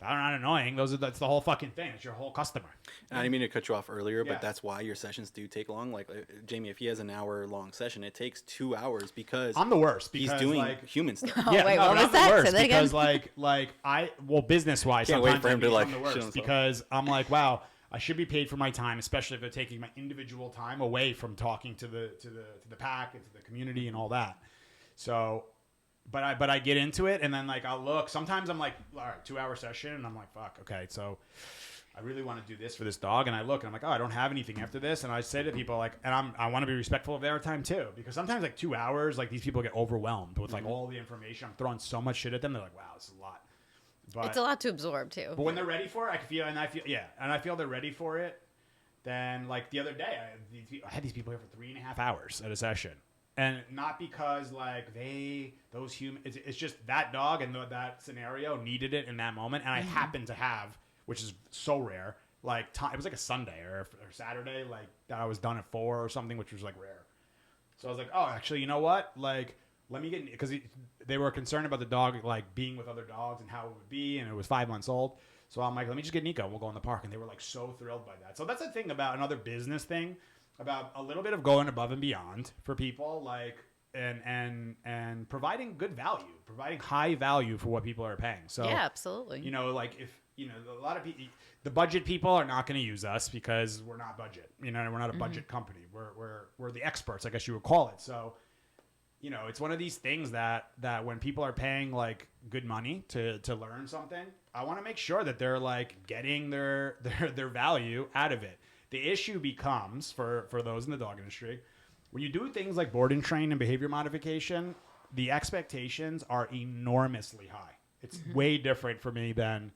They're not annoying. That's the whole fucking thing. It's your whole customer. And I didn't mean to cut you off earlier, Yeah. but that's why your sessions do take long. Like Jamie, if he has an hour-long session, it takes 2 hours because I'm the worst because he's doing like, human stuff. Oh, wait, no, what but was I'm that? the worst Say that again. because business wise, Can't sometimes wait for him I to, think like, I'm the shit worst himself. because I'm like, wow, I should be paid for my time, especially if they're taking my individual time away from talking to the pack and to the community and all that. So, but I get into it and then like I'll look. Sometimes I'm like, all right, 2 hour session, and I'm like, fuck, okay, so. I really want to do this for this dog, and I look and I'm like, oh, I don't have anything after this, and I say to people like, and I want to be respectful of their time too, because sometimes like 2 hours, like these people get overwhelmed with like all the information. I'm throwing so much shit at them. They're like, wow, this is a lot, But It's a lot to absorb too. But when they're ready for it, I feel they're ready for it. Then, like the other day, I had these people here for 3.5 hours at a session, and not because like it's just that dog and that scenario needed it in that moment, and I happened to have, which is so rare. Like it was like a Sunday or Saturday, like that I was done at 4 or something, which was like rare. So I was like, oh, actually, you know what? Like, let me get, because they were concerned about the dog like being with other dogs and how it would be, and it was 5 months old. So I'm like, let me just get Nico and we'll go in the park. And they were like so thrilled by that. So that's the thing about another business thing, about a little bit of going above and beyond for people, like, and providing good value, providing high value for what people are paying. So yeah, absolutely. You know, like if, you know, a lot of people, the budget people are not going to use us because we're not budget. You know, we're not a budget company. We're the experts, I guess you would call it. So, you know, it's one of these things that when people are paying like good money to learn something, I want to make sure that they're like getting their value out of it. The issue becomes for those in the dog industry, when you do things like board and train and behavior modification, the expectations are enormously high. It's way different for me than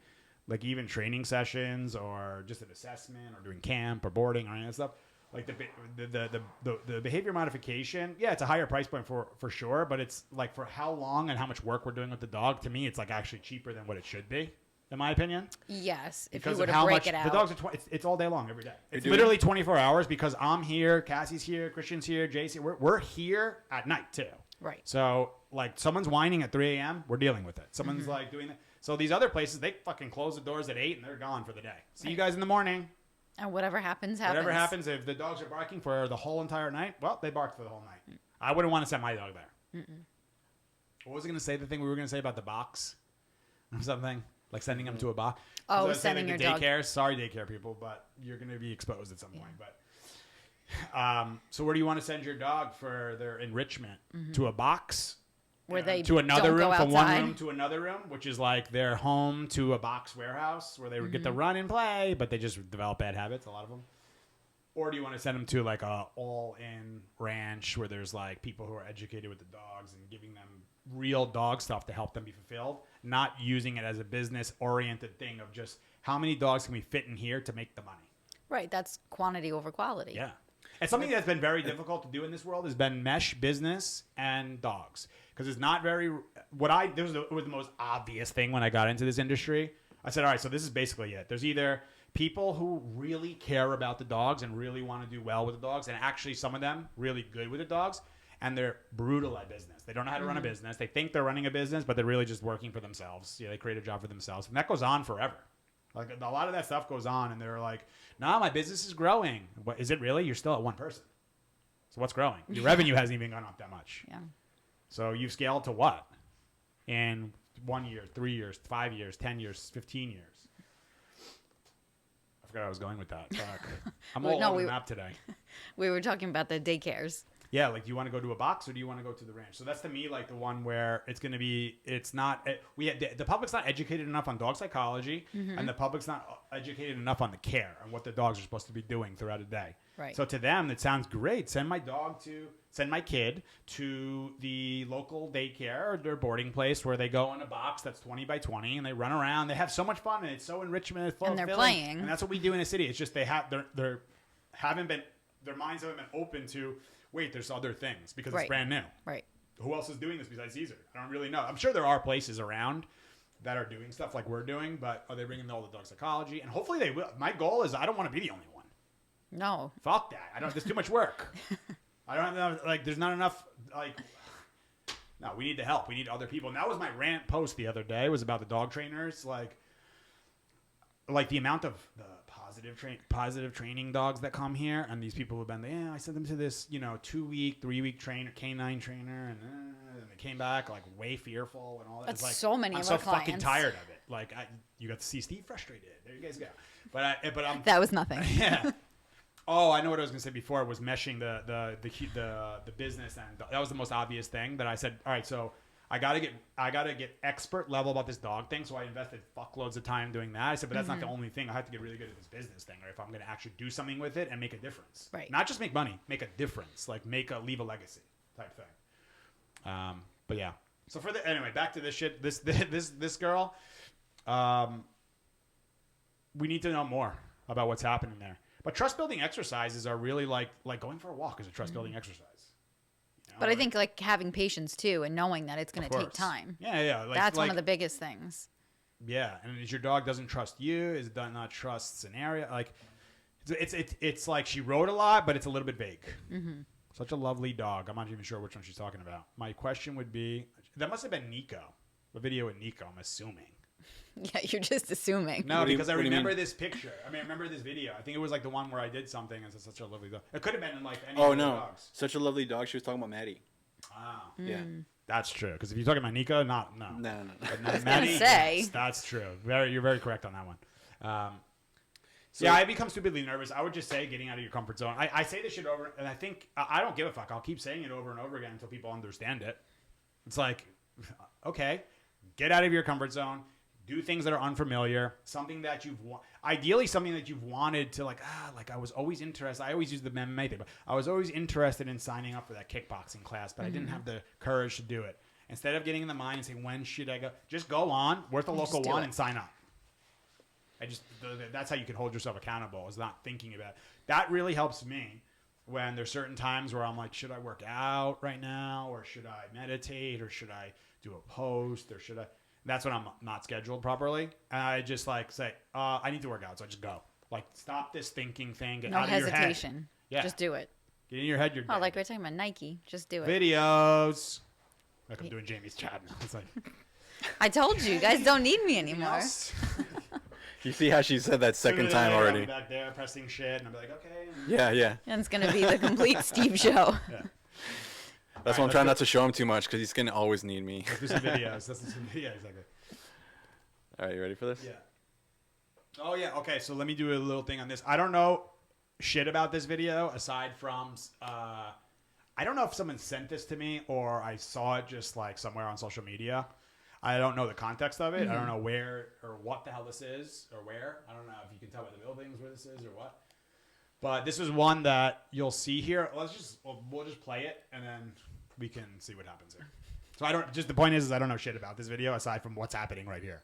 like even training sessions or just an assessment or doing camp or boarding or any of that stuff. Like the behavior modification, yeah, it's a higher price point for sure, but it's like for how long and how much work we're doing with the dog, to me, it's like actually cheaper than what it should be, in my opinion. Yes, if because you were of to how break much it out. the dogs are it's all day long every day. It's doing- literally 24 hours because I'm here, Cassie's here, Christian's here, JC. We're here at night too. Right. So like someone's whining at 3 a.m., we're dealing with it. Someone's like doing that. So these other places, they fucking close the doors at 8 and they're gone for the day. See you guys in the morning. And whatever happens. Whatever happens, if the dogs are barking for the whole entire night, well, they barked for the whole night. I wouldn't want to send my dog there. What was I going to say? The thing we were going to say about the box or something? Like sending them to a box? Oh, I was saying, sending like, your the dog. daycare. Sorry, daycare people, but you're going to be exposed at some point. But so where do you want to send your dog for their enrichment? To a box? Where they to another don't room, go from one outside. room to another room, which is like their home to a box warehouse where they would get to run and play, but they just develop bad habits, a lot of them. Or do you want to send them to like a all-in ranch where there's like people who are educated with the dogs and giving them real dog stuff to help them be fulfilled, not using it as a business-oriented thing of just how many dogs can we fit in here to make the money? Right, that's quantity over quality. Yeah. And something that's been very difficult to do in this world has been mesh business and dogs. Because it's not very... This was the most obvious thing when I got into this industry. I said, all right, so this is basically it. There's either people who really care about the dogs and really want to do well with the dogs, and actually some of them really good with the dogs, and they're brutal at business. They don't know how to run a business. They think they're running a business, but they're really just working for themselves. Yeah, they create a job for themselves. And that goes on forever. Like a lot of that stuff goes on, and they're like, "Nah, my business is growing." What is it really? You're still at one person. So what's growing? Your revenue hasn't even gone up that much. Yeah. So you've scaled to what? In 1 year, 3 years, 5 years, 10 years, 15 years. I forgot I was going with that. Fuck. I'm all over the map today. We were talking about the daycares. Yeah, like do you want to go to a box or do you want to go to the ranch? So that's to me like the one where it's going to be, it's not, the public's not educated enough on dog psychology, and the public's not educated enough on the care and what the dogs are supposed to be doing throughout a day. Right. So to them, it sounds great. Send my kid to the local daycare or their boarding place where they go in a box that's 20 by 20 and they run around. They have so much fun and it's so enrichment. It's And they're fulfilling. playing. And that's what we do in a city. It's just their minds haven't been open to, wait, there's other things because it's brand new. Right. Who else is doing this besides Caesar? I don't really know. I'm sure there are places around that are doing stuff like we're doing, but are they bringing all the dog psychology? And hopefully they will. My goal is I don't want to be the only one. No. Fuck that. There's too much work. I don't have, like, there's not enough, like, no, we need the help. We need other people. And that was my rant post the other day, was about the dog trainers. Like the amount of the positive training dogs that come here, and these people who've been, I sent them to this, 2-week, 3-week canine trainer, and they came back like way fearful and all that. That's it's like, so many I'm of so our fucking clients. tired of it. Like you got to see Steve frustrated. There you guys go. But I'm That was nothing. yeah. Oh, I know what I was going to say before was meshing the business, and that was the most obvious thing that I said. All right, so I gotta get expert level about this dog thing. So I invested fuckloads of time doing that. I said, but that's not the only thing. I have to get really good at this business thing, or if I'm going to actually do something with it and make a difference. Right. Not just make money, make a difference, like leave a legacy type thing. But yeah. So anyway, back to this shit. This girl. we need to know more about what's happening there. But trust building exercises are really like going for a walk is a trust building exercise. You know, But I think like having patience too and knowing that it's going to take time. Yeah. That's one of the biggest things. Yeah, and if your dog doesn't trust you, is it does not trust scenario? Like, it's like she wrote a lot, but it's a little bit vague. Mm-hmm. Such a lovely dog. I'm not even sure which one she's talking about. My question would be, that must have been Nico. The video with Nico, I'm assuming. Yeah, you're just assuming. No, because I remember this picture. I mean, I remember this video. I think it was like the one where I did something and it's such a lovely dog. It could have been like any of the dogs. Such a lovely dog. She was talking about Maddie. Wow. Yeah. That's true. Because if you're talking about Nico, no. No. But I was going to say. Yes, that's true. You're very correct on that one. Yeah, I become stupidly nervous. I would just say getting out of your comfort zone. I say this shit over, and I think I don't give a fuck. I'll keep saying it over and over again until people understand it. It's like, okay, get out of your comfort zone. Do things that are unfamiliar. Something that ideally something that you've wanted to like I was always interested. I always use the MMA thing, but I was always interested in signing up for that kickboxing class, but I didn't have the courage to do it. Instead of getting in the mind and saying, when should I go? Just go on, worth a local one, and sign up. That's how you can hold yourself accountable, is not thinking about it. That really helps me when there's certain times where I'm like, should I work out right now? Or should I meditate? Or should I do a post? Or should I? That's when I'm not scheduled properly. And I just like say, I need to work out. So I just go. Like, stop this thinking thing. Get out of your head. No hesitation. Yeah. Just do it. Get in your head. You're dead. Like we're talking about Nike. Just do it. Videos. Like I'm doing Jamie's chat now. It's like, I told you guys don't need me anymore. You see how she said that second time already. I'm back there pressing shit, and I'm like, okay. Yeah. And it's gonna be the complete Steve show. Yeah. That's why I'm trying not to show him too much, because he's gonna always need me. Let's do some videos. Yeah, exactly. All right, you ready for this? Yeah. Oh yeah. Okay, so let me do a little thing on this. I don't know shit about this video aside from I don't know if someone sent this to me or I saw it just like somewhere on social media. I don't know the context of it. Mm-hmm. I don't know where or what the hell this is or where. I don't know if you can tell by the buildings where this is or what. But this is one that you'll see here. We'll just play it and then we can see what happens here. So the point is I don't know shit about this video aside from what's happening right here.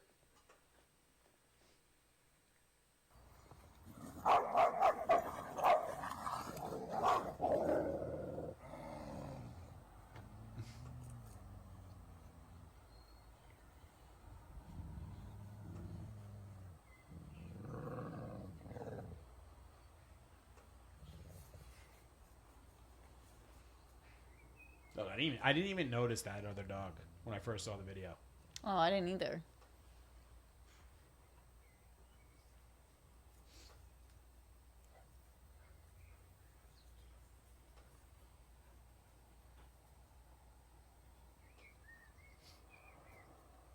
I didn't even notice that other dog when I first saw the video. Oh, I didn't either.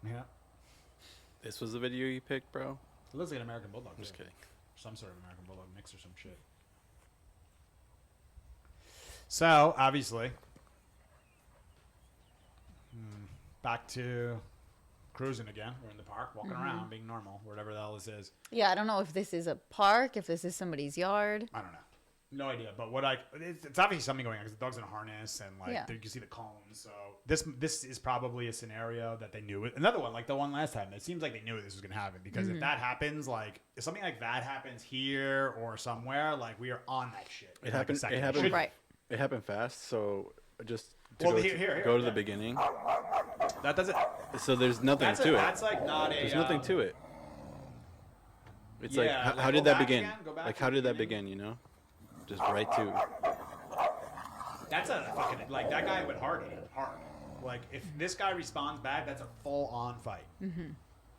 Yeah. This was the video you picked, bro? It looks like an American Bulldog. I'm just kidding. Some sort of American Bulldog mix or some shit. So, obviously, back to cruising again. We're in the park, walking around, being normal, whatever the hell this is. Yeah, I don't know if this is a park, if this is somebody's yard. I don't know. No idea. But it's obviously something going on because the dog's in a harness and you can see the cones. So this is probably a scenario that they knew it. Another one, like the one last time. It seems like they knew this was going to happen because if that happens, like if something like that happens here or somewhere, like we are on that shit. It happened. Right. It happened fast. So just go to the the beginning. That doesn't. So there's nothing to it. That's like not a. There's nothing to it. It's like how did that begin? Like how did that begin? You know, just right to. That's a fucking like that guy went hard. Like if this guy responds back, that's a full on fight. Mm-hmm.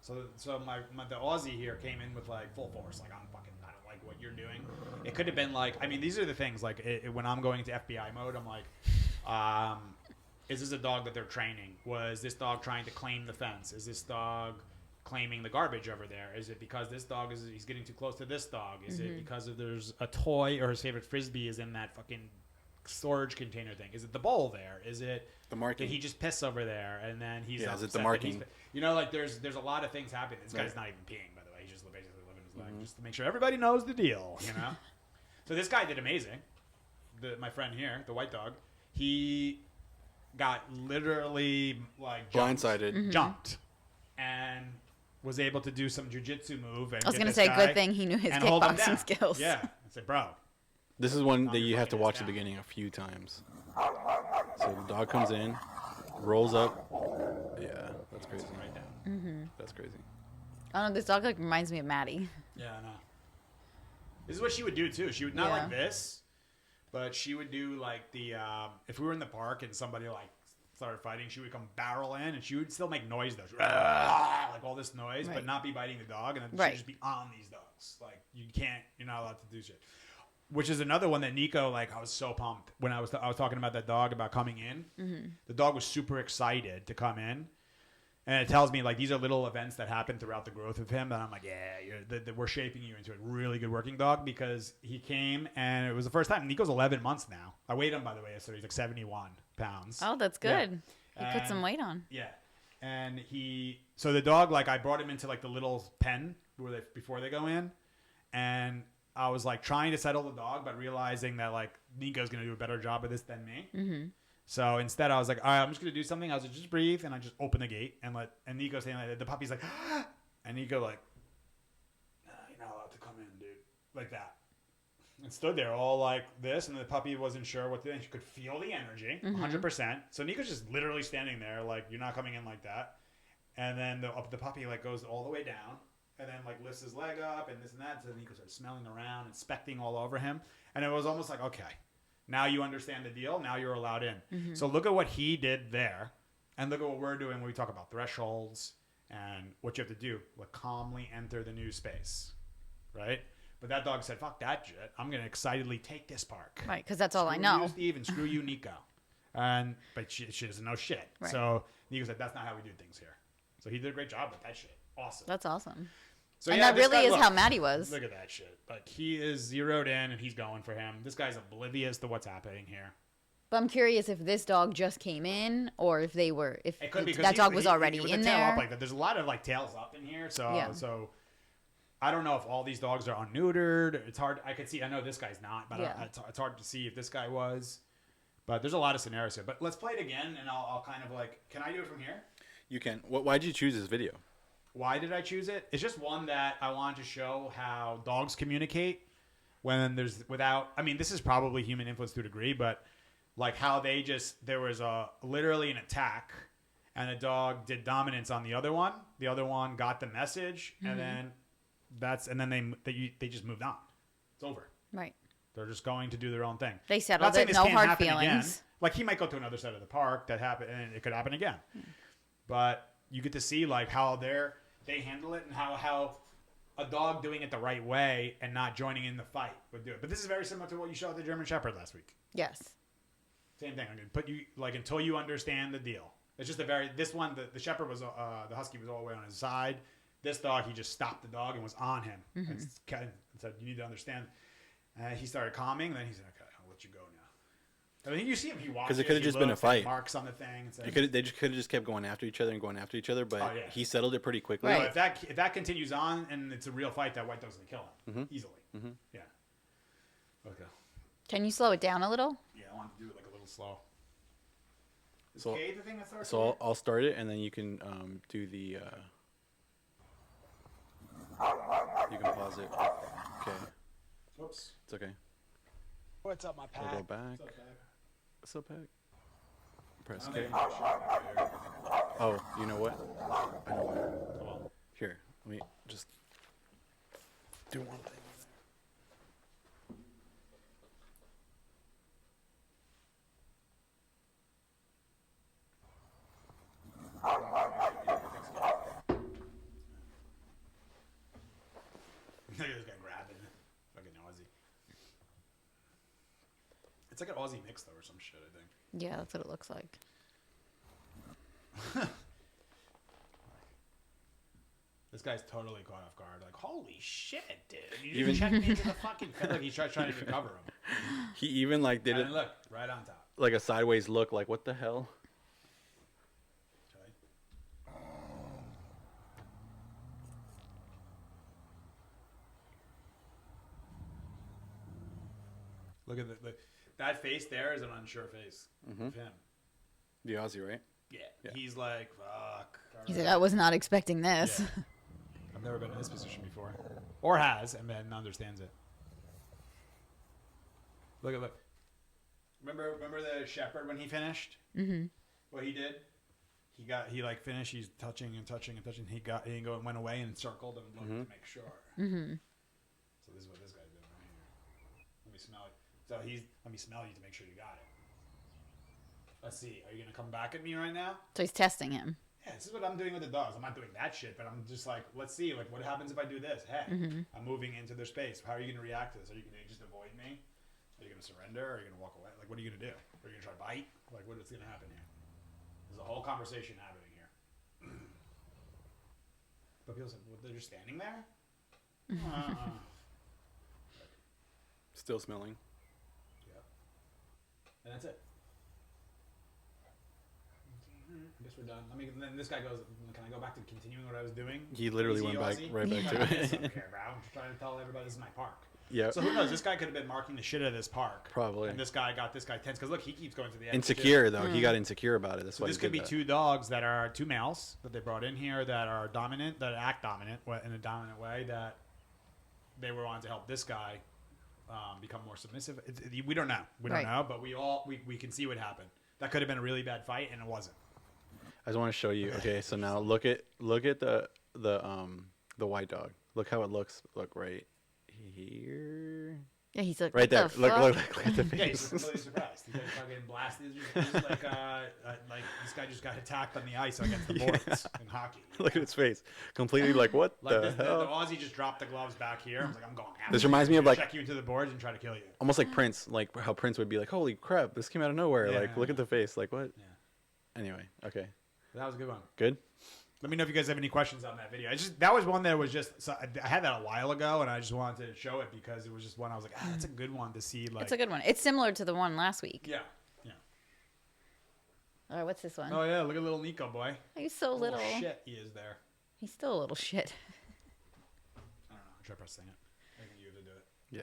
So the Aussie here came in with like full force. Like I don't like what you're doing. It could have been like these are the things like when I'm going into FBI mode, I'm like, is this a dog that they're training? Was this dog trying to claim the fence? Is this dog claiming the garbage over there? Is it because this dog he's getting too close to this dog? Is it because there's a toy or his favorite frisbee is in that fucking storage container thing? Is it the bowl there? Is it the marking? Did he just piss over there and then he's is it the marking? Like there's a lot of things happening. This guy's not even peeing, by the way. He's just basically living his life just to make sure everybody knows the deal, So this guy did amazing. My friend here, the white dog, he got literally like blindsided, jumped, and was able to do some jujitsu move. And I was get gonna this say, guy good thing he knew his and hold him kickboxing down. skills. Yeah, I said, bro. This is one Calm that your you have to fucking watch ass the down. beginning a few times. So the dog comes in, rolls up. Yeah, that's crazy. Right down. That's crazy. I don't know. This dog like reminds me of Maddie. Yeah, I know. This is what she would do too. She would not like Yeah. this, but she would do like the if we were in the park and somebody like started fighting, she would come barrel in and she would still make noise though, like all this noise, but Right. not be biting the dog, and then Right. she'd just be on these dogs. Like you're not allowed to do shit. Which is another one that Nico, like, I was so pumped when I was talking about that dog about coming in. Mm-hmm. The dog was super excited to come in. And it tells me, like, these are little events that happen throughout the growth of him. And I'm like, yeah, we're shaping you into a really good working dog, because he came and it was the first time. Nico's 11 months now. I weighed him, by the way, yesterday. He's like 71 pounds. Oh, that's Yeah. good. He put some weight on. Yeah. And so the dog, like, I brought him into, like, the little pen before they go in. And I was, like, trying to settle the dog, but realizing that, like, Nico's going to do a better job of this than me. Mm-hmm. So instead, I was like, all right, I'm just going to do something. I was like, just breathe. And I just open the gate and Nico saying, like, the puppy's like, and Nico, like, you're not allowed to come in, dude. Like that. And stood there all like this. And the puppy wasn't sure what to do. And she could feel the energy, 100%. So Nico's just literally standing there, like, you're not coming in like that. And then the puppy, like, goes all the way down. And then, like, lifts his leg up and this and that. So Nico starts smelling around, inspecting all over him. And it was almost like, okay, now you understand the deal. Now you're allowed in. Mm-hmm. So look at what he did there. And look at what we're doing when we talk about thresholds and what you have to do. Like, calmly enter the new space. Right? But that dog said, fuck that shit. I'm going to excitedly take this park. Right, because that's all I Screw know. you, Steve, and screw you, Nico. But she doesn't know shit. Right. So Nico said, that's not how we do things here. So he did a great job with that shit. Awesome. That's awesome. So And yeah, that this really guy- is look, how Maddie was. Look at that shit. Like, he is zeroed in and he's going for him. This guy's oblivious to what's happening here. But I'm curious if this dog just came in, or if It could be that dog was already with in the tail there. up like that. There's a lot of, like, tails up in here. So Yeah. so I don't know if all these dogs are unneutered. It's hard. I could see. I know this guy's not, but Yeah. it's hard to see if this guy was. But there's a lot of scenarios here. But let's play it again, and I'll kind of like. Can I do it from here? You can. Why did you choose this video? Why did I choose it? It's just one that I wanted to show how dogs communicate when there's without. I mean, this is probably human influence to a degree, but like how there was literally an attack, and the dog did dominance on the other one. The other one got the message, and then they just moved on. It's over. Right. They're just going to do their own thing. They I'm settled not saying it. this No can't hard happen again. feelings. Like, he might go to another side of the park that happened, and it could happen again. But you get to see like how they handle it, and how a dog doing it the right way and not joining in the fight would do it. But this is very similar to what you showed the German Shepherd last week. Yes. Same thing. I'm gonna put you like until you understand the deal. It's just this one. The Shepherd was the Husky was all the way on his side. This dog, he just stopped the dog and was on him and said, "You need to understand." He started calming. Then he said, "Okay, I'll let you go now." I mean, you see him. He walks Because it could have just been a fight. Marks on the thing. And said, They could have just kept going after each other and going after each other, but Oh, yeah. he settled it pretty quickly. No, Right. if that continues on and it's a real fight, that white dog's gonna kill him easily. Yeah. Okay. Can you slow it down a little? Yeah, I want to do it like a little slow. Is So- K the thing that starts? So I'll start it, and then you can do the. You can pause it. Okay, Whoops. it's okay. What's up, my I'll pack? go back. What's up, pack? What's up, Pack? Press I K. don't think I should. Oh, you know what? I know what. Come on. Here, let me just do one thing. Look at this guy grabbing. Fucking Aussie. It's like an Aussie mix though, or some shit, I think. Yeah, that's what it looks like. This guy's totally caught off guard. Like, holy shit, dude! You Even- just checked me into the fucking. Like he's trying to recover him. He even like did And it then look, right on top. like a sideways look, like what the hell? Look at that face there is an unsure face of him. The Aussie, right? Yeah. Yeah. He's like, fuck. He's like, I was not expecting this. Yeah. I've never been in this position before, or has, and then understands it. Look. Remember the shepherd when he finished? Mm-hmm. What he did? He like finished. He's touching and touching and touching. He went away and circled and looked to make sure. Mm-hmm. So this is what this guy's doing right here. Let me smell it. So let me smell you to make sure you got it. Let's see. Are you gonna come back at me right now? So he's testing him. Yeah, this is what I'm doing with the dogs. I'm not doing that shit, but I'm just like, let's see, like, what happens if I do this? Hey, I'm moving into their space. How are you gonna react to this? Are you gonna just avoid me? Are you gonna surrender? Are you gonna walk away? Like, what are you gonna do? Are you gonna try to bite? Like, what is gonna happen here? There's a whole conversation happening here. But people say, well, they're just standing there. Still smelling. Yeah. And that's it. I guess we're done. Then this guy goes, can I go back to continuing what I was doing? He literally went back right back to it. I don't care, bro. I'm just trying to tell everybody this is my park. Yeah. So who knows? This guy could have been marking the shit out of this park. Probably. And this guy got this guy tense because look, he keeps going to the end. Insecure though. He got insecure about it. That's So why this he could did be that. two dogs that are two males that they brought in here that are dominant, that act dominant in a dominant way, that they were on to help this guy become more submissive. We don't know. We don't know, but we can see what happened. That could have been a really bad fight, and it wasn't. I just want to show you. Okay, so now look at the white dog. Look how it looks. Look right here. Yeah, he's like, Right there. what the Look fuck? at the Yeah, he's face. completely surprised. He's like fucking blasted. He's like this guy just got attacked on the ice against the boards in hockey. Look at his face. Completely like what Like the the hell? Aussie just dropped the gloves back here. I was like, I'm going after This you. reminds me I'm of, gonna like- check you into the boards and try to kill you. Almost like Prince. Like how Prince would be like, "Holy crap, this came out of nowhere!" Yeah, Like, look at the face. Like what? Yeah. Anyway, okay, That was a good one. good. Let me know if you guys have any questions on that video. That was one that was just. So I had that a while ago, and I just wanted to show it because it was just one I was like, that's a good one to see. Like, It's a good one. It's similar to the one last week. yeah, yeah. All right, what's this one? Oh yeah, look at little Nico boy. He's so little. Shit, he is there. He's still a little shit. I don't know. Try pressing it. I think you have to do it. Yeah.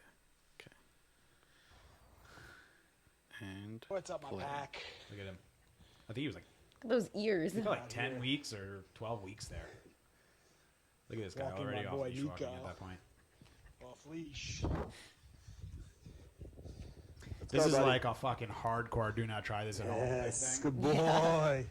Okay. And What's up, my play. pack? Look at him. I think he was like Those ears. like 10 weeks or 12 weeks there. Look at this guy Walking already my off boy leash walking Nico. at that point. Off leash. This go, is buddy. like a fucking hardcore do not try this at home type Yes, thing. good boy.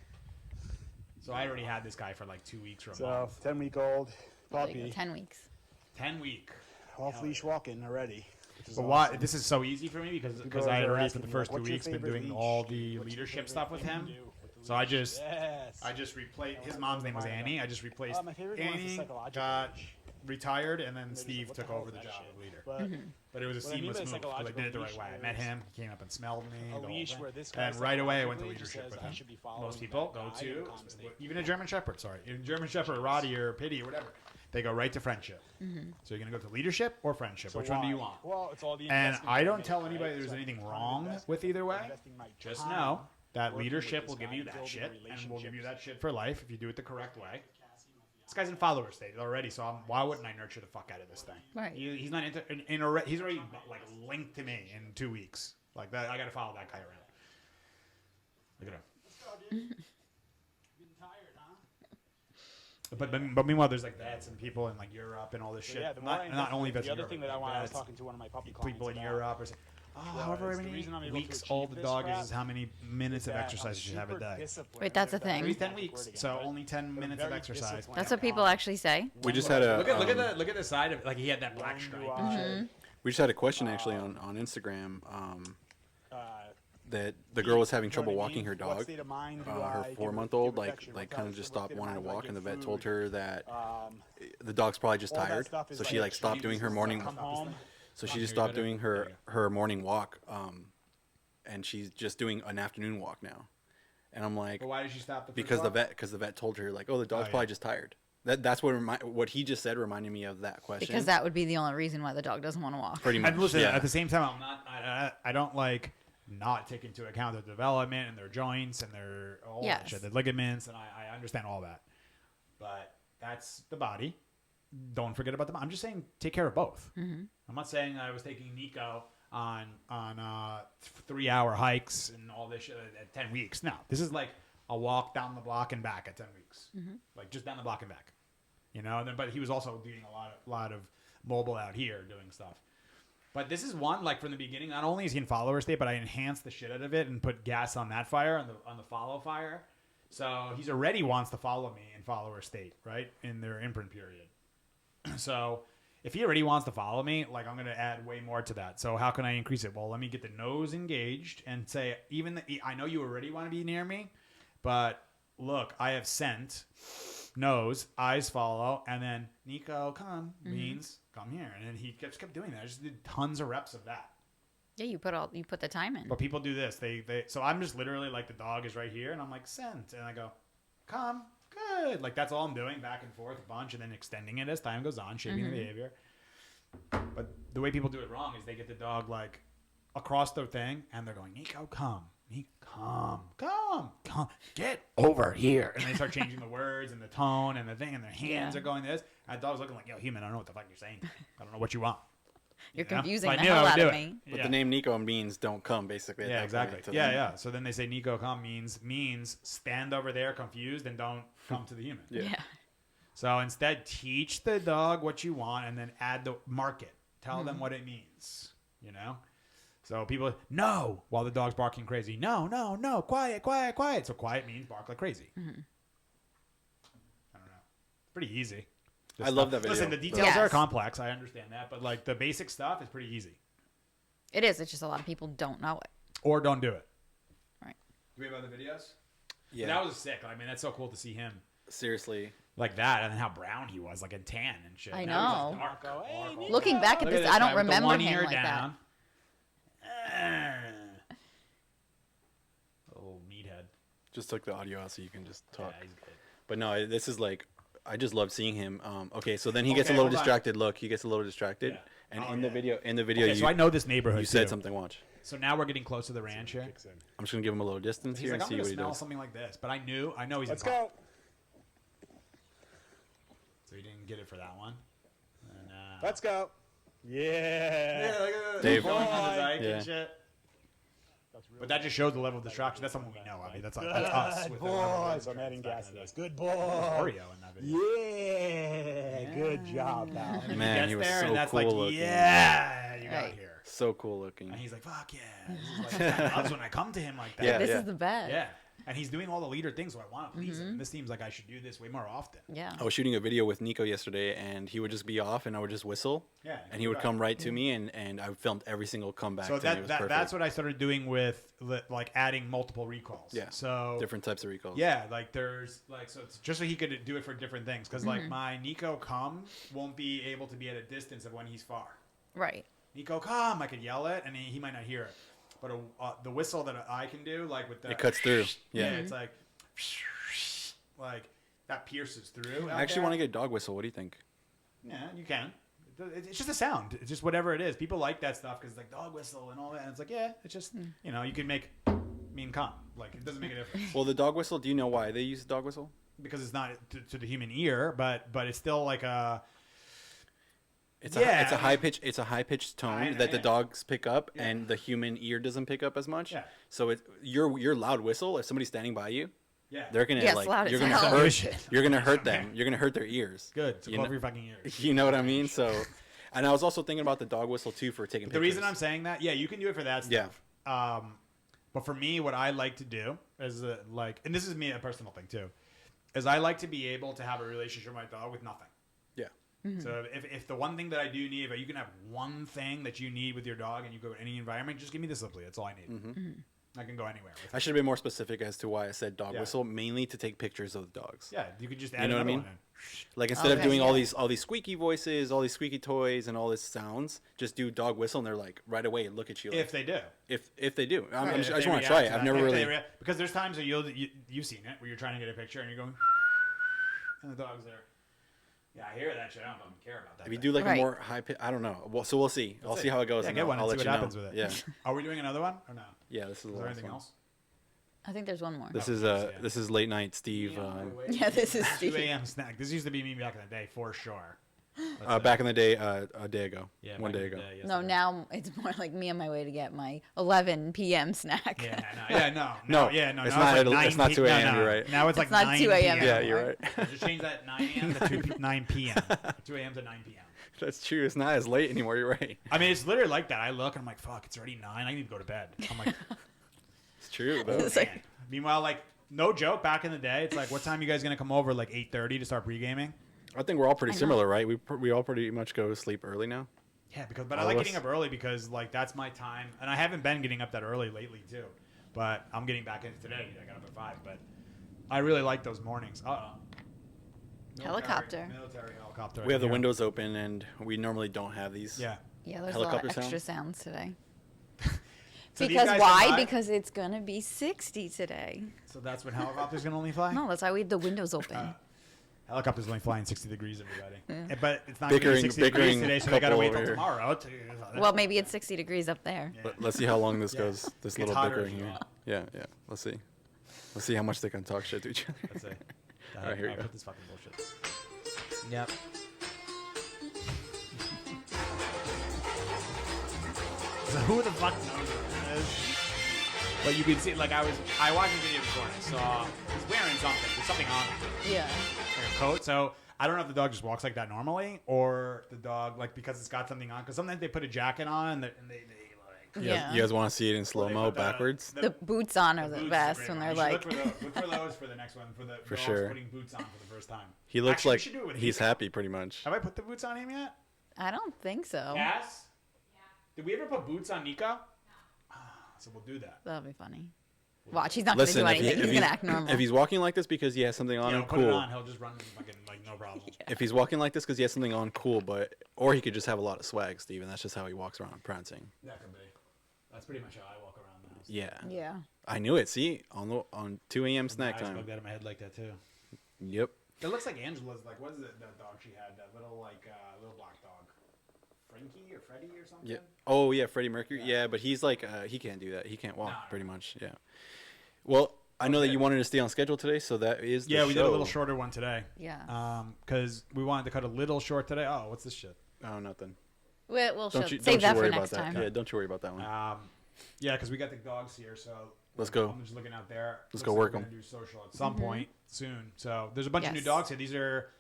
So I already had this guy for like 2 weeks or a So, month. 10-week-old There you go, puppy, 10 weeks. 10 week. off leash walking already. which is But why? awesome. This is so easy for me because People I had are already asking for the me, first like, 2 what's your weeks been favorite doing leash? all the What's your leadership favorite stuff with thing to him. do with the So I leash? just Yes. replaced his mom's name was Annie. I just replaced my favorite one was the Annie, psychological got leash. retired, and then They're just Steve like, what the took hell over is the that job shit? of leader. But But it was a What I mean seamless by move because I psychological did it the right leash way. I met is him. He came up and smelled me. a the whole leash thing. where this guy And right away I went to psychologically just leadership with says, I him. should be following Most people that go guy in a to, calm state. even a German Shepherd, sorry. Even German Shepherd, Roddy or Pity or whatever, they go right to friendship. So you're going to go to leadership or friendship? So Which one do you why? want? Well, it's all the And investment I you don't make, tell right? anybody there's So anything I'm wrong investing- with either way. investing my Just time know that working with leadership this will give guy you and that building shit and will give you that relationships. shit for life if you do it the correct way. This guy's in follower state already, so why wouldn't I nurture the fuck out of this thing? Right. He's not he's already like linked to me in 2 weeks. Like that, I got to follow that guy around. Look at him. But meanwhile, there's like vets and people in like Europe and all this So shit. yeah, the more I Not only vets the in other Europe, thing but that I was vets, talking to one of my puppy clients people in about Europe are saying, however was the many reason I'm able to weeks achieve old the this dog is crap how many minutes is of that exercise I'm you should have a super day. disciplined. Wait, that's a That's thing. He's the 10 weeks, word again, so but- only 10 but I'm minutes of very exercise. disciplined. That's what people actually say. We just had a Look at the side of it. Like he had that black stripe. we just had a question actually on Instagram uh, that the girl was having you know trouble what I walking mean? her What dog. state of mind do Her I give 4-month-old affection, like what kind of else- just what stopped state of wanting to mind do I walk, give and the vet food? told her that Um, the dog's probably just all that tired, stuff is so she like like stopped doing her morning. come home. So she Here, just you stopped better- doing there her morning walk, and she's just doing an afternoon walk now. And I'm like, But why did she stop the first because walk? the vet told her like, oh, the dog's yeah. probably just tired. That's what he just said reminded me of that question. Because that would be the only reason why the dog doesn't want to walk. pretty much. And listen, yeah. at the same time, I don't like not take into account their development and their joints and their all that Yes. shit, the ligaments, and I understand all that. But that's the body. Don't forget about the mind. I'm just saying, take care of both. I'm not saying I was taking Nico on 3-hour hikes and all this shit at 10 weeks. No, this is like a walk down the block and back at 10 weeks. Like just down the block and back. you know. And then, but he was also doing a lot of mobile out here doing stuff. But this is one, like, from the beginning. Not only is he in follower state, but I enhanced the shit out of it and put gas on that fire, on the follow fire. So he's already wants to follow me in follower state, right, in their imprint period. So if he already wants to follow me, like, I'm going to add way more to that. So how can I increase it? Well, let me get the nose engaged and say, I know you already want to be near me, but look, I have sent nose, eyes follow, and then Nico, come, means come here. And then he kept doing that. I just did tons of reps of that. Yeah, you put the time in. But people do this. So I'm just literally like, the dog is right here, and I'm like, sent. And I go, come, good. Like, that's all I'm doing, back and forth a bunch, and then extending it as time goes on, shaping the behavior. But the way people do it wrong is they get the dog, like, across the thing, and they're going, Nico, come. Nico, come. Get over here. And they start changing the words and the tone and the thing, and their hands are going this. And the dog's looking like, yo, human, I don't know what the fuck you're saying. I don't know what you want. You're Yeah. confusing But the I knew I hell would out do of it. me. But the name Nico means don't come, basically. at Yeah, that exactly. point to Yeah, them. yeah. So then they say Nico come means stand over there confused and don't come to the human. Yeah. So instead, teach the dog what you want and then add the market. Tell them what it means, you know? So people, no, while the dog's barking crazy. No, quiet. So quiet means bark like crazy. I don't know. It's pretty easy. I love that video. Listen, the details Yes. are complex. I understand that. But, like, the basic stuff is pretty easy. It is. It's just a lot of people don't know it. Or don't do it. Right. Do we have other videos? Yeah. That was sick. I mean, that's so cool to see him Seriously. like that, and then how brown he was, like, in tan and shit. I Now he's, know. like, dark. Oracle. Looking back at Look this, this I guy don't with the remember one him ear like that. Little meathead. Just took the audio out so you can just talk. Yeah, he's good. But no, this is like, I just love seeing him. Okay, so then he gets a Okay, little hold on. distracted. Look, he gets a little distracted. Yeah. And Oh, in yeah. the video, Okay, so I know this neighborhood. you said too. something. Watch. So now we're getting close to the ranch here. Kicks in. I'm just gonna give him a little distance He's here like, and I'm see gonna what he smell does. something like this, but I know he's. Let's in pop. go. So he didn't get it for that one. And, Let's go. Yeah. look at that. Dave. Going on his eye Yeah. and shit. That's really But that just shows the level of distraction. That's someone we know. I mean, that's us. Good With the level of boys. I'm adding gas distraction to back this. in the day. Good boy. Oreo in that video. Yeah. Good job, pal. And then Man, gets he was there, so and that's cool like, looking. yeah, you got Right. here. So cool looking. And he's like, fuck yeah. This is like, he loves when I come to him like that. Yeah, This yeah. is the best. Yeah. And he's doing all the leader things, so I want to please him. And this seems like I should do this way more often. Yeah. I was shooting a video with Nico yesterday, and he would just be off, and I would just whistle, Yeah. and he would come right to me, and I filmed every single comeback. So to me. It was perfect. that's what I started doing with like adding multiple recalls. Yeah. So different types of recalls. yeah, like there's like, so it's just so he could do it for different things. Because like my Nico come won't be able to be at a distance of when he's far. Right. Nico come, I could yell it, and he might not hear it. But the whistle that I can do, like with the It cuts through. Yeah, Yeah. it's like that pierces through. I actually want to get a dog whistle. What do you think? Yeah, you can. It's just a sound. It's just whatever it is. People like that stuff because it's like dog whistle and all that. And it's like, yeah, it's just, you know, you can make mean come. Like, it doesn't make a difference. Well, the dog whistle. Do you know why they use the dog whistle? Because it's not to the human ear, but it's still like a... It's Yeah, it's a high pitch. It's a high pitched tone I know, that the yeah. dogs pick up, Yeah. and the human ear doesn't pick up as much. Yeah. So it's your loud whistle. If somebody's standing by you, Yeah. they're gonna Yes, like loud as you're gonna hell. Give a hurt. shit. You're gonna hurt them. You're gonna hurt their ears. Good. So You cover know- your fucking ears. You know what I mean? So, and I was also thinking about the dog whistle too for taking The pictures. reason I'm saying that, yeah, you can do it for that stuff. Yeah. But for me, what I like to do is like, and this is me a personal thing too, is I like to be able to have a relationship with my dog with nothing. Yeah. So if the one thing that I do need, if you can have one thing that you need with your dog and you go to any environment, just give me the Simply. That's all I need. I can go anywhere. With I it. should have been more specific as to why I said dog Yeah. whistle, mainly to take pictures of the dogs. Yeah, you could just add You know what I another mean? one in. Like instead of Okay, doing yeah. all these squeaky voices, all these squeaky toys, and all this sounds, just do dog whistle, and they're like right away look at you. Like, If they do. if they do, Right, I if just they want to react try it. to I've that. never If really. they because there's times where you've seen it where you're trying to get a picture and you're going, and the dog's there. Yeah, I hear that shit. I don't fucking care about that. If you thing. do like a Right. more high pitch, I don't know. Well, so we'll see. I'll Let's see how it goes. Yeah, and get I'll, one I'll and let see you what know. happens with it. Yeah, Are we doing another one or no? yeah. This is the Is there last anything one. else? I think there's one more. This Oh, is yeah. this is late night, Steve. Yeah, this is 2 Steve. a.m. snack. This used to be me back in the day for sure. Back in the day, a day ago. Yeah, One back day in the ago. day, No, yesterday. now it's more like me on my way to get my 11 p.m. snack. No, yeah, no. it's now not like at- 9 it's not p- 2 no, a.m., no. you're right. Now it's like It's not 9 2 a.m. p.m. Yeah, anymore. you're right. Just change that 9 a.m. to 9 p.m. 2 a.m. to 9 p.m. That's true. It's not as late anymore. You're right. I mean, it's literally like that. I look and I'm like, fuck, it's already 9. I need to go to bed. I'm like, It's true, though. It's like- man. Meanwhile, like, no joke, back in the day, it's like, what time you guys going to come over? Like 8:30 to start pre-gaming? I think we're all pretty I know. similar, right? We all pretty much go to sleep early now. Yeah, but I All like of getting us. up early because, like, that's my time. And I haven't been getting up that early lately, too. But I'm getting back into today. I got up at 5. But I really like those mornings. Helicopter. Military helicopter. We have the Yeah. windows open, and we normally don't have these. Yeah. Yeah, there's a lot of Helicopter extra sounds? sounds today. So these Because guys why? can fly? Because it's gonna be 60 today. So that's when helicopters can only fly? No, that's why we have the windows open. Helicopters only fly in 60 degrees, everybody. Yeah. But it's not going to be Bickering- 60 degrees bickering today, so they got to couple wait over till here. tomorrow. Well, maybe it's 60 degrees up there. Yeah. Let's see how long this Yeah. goes. This Gets little hotter bickering as here. well. Yeah. Let's see. Let's see how much they can talk shit to each other. Let's see. All right, here you go. Put this fucking bullshit. Yep. So who the fuck knows what that is? But you can see, like, I watched the video before and I saw he's wearing something. There's something on him, Yeah. like a coat. So I don't know if the dog just walks like that normally, or the dog, like, because it's got something on. Because sometimes they put a jacket on and they like. Yeah. You guys want to see it in Well, slow they mo put backwards? The boots on are the boots is a best great when one. they're You should like. look for those for the next one for the For dogs sure. putting boots on for the first time. He looks Actually, we like should do it with he's Nika. happy, pretty much. Have I put the boots on him yet? I don't think so. Cass? Did we ever put boots on Nika? So we'll do that. That'll be funny. Watch, he's not Listen, gonna if, do he, anything. if, He's gonna he's, act normal. if he's walking like this because he has something on Yeah, him, we'll put it cool. on. He'll just run fucking like no problem. If he's walking like this because he has something on, cool. But or he could just have a lot of swag, Steve, and that's just how he walks around prancing. That could be. That's pretty much how I walk around the house. Yeah, Yeah. I knew it. See, on 2 a.m. snack My eyes time. bugged out of my head like that too. Yep. It looks like Angela's like what is it? That dog she had? That little little black dog. Frankie or Freddie or something. Yeah. Oh yeah, Freddie Mercury. Yeah. Yeah, but he's like he can't do that. He can't walk, No. pretty much. Yeah. Well, I know that Okay. you wanted to stay on schedule today, so that is the Yeah, we did a little show. shorter one today. Yeah. Because we wanted to cut a little short today. Oh, what's this shit? Oh, nothing. We'll Don't you save that worry for about next that. time. Yeah, don't you worry about that one. Yeah, because we got the dogs here, so Let's go. I'm just looking out there. Let's Looks go like work we're 'em. gonna do social at some point soon. So there's a bunch of new Yes. dogs here. These are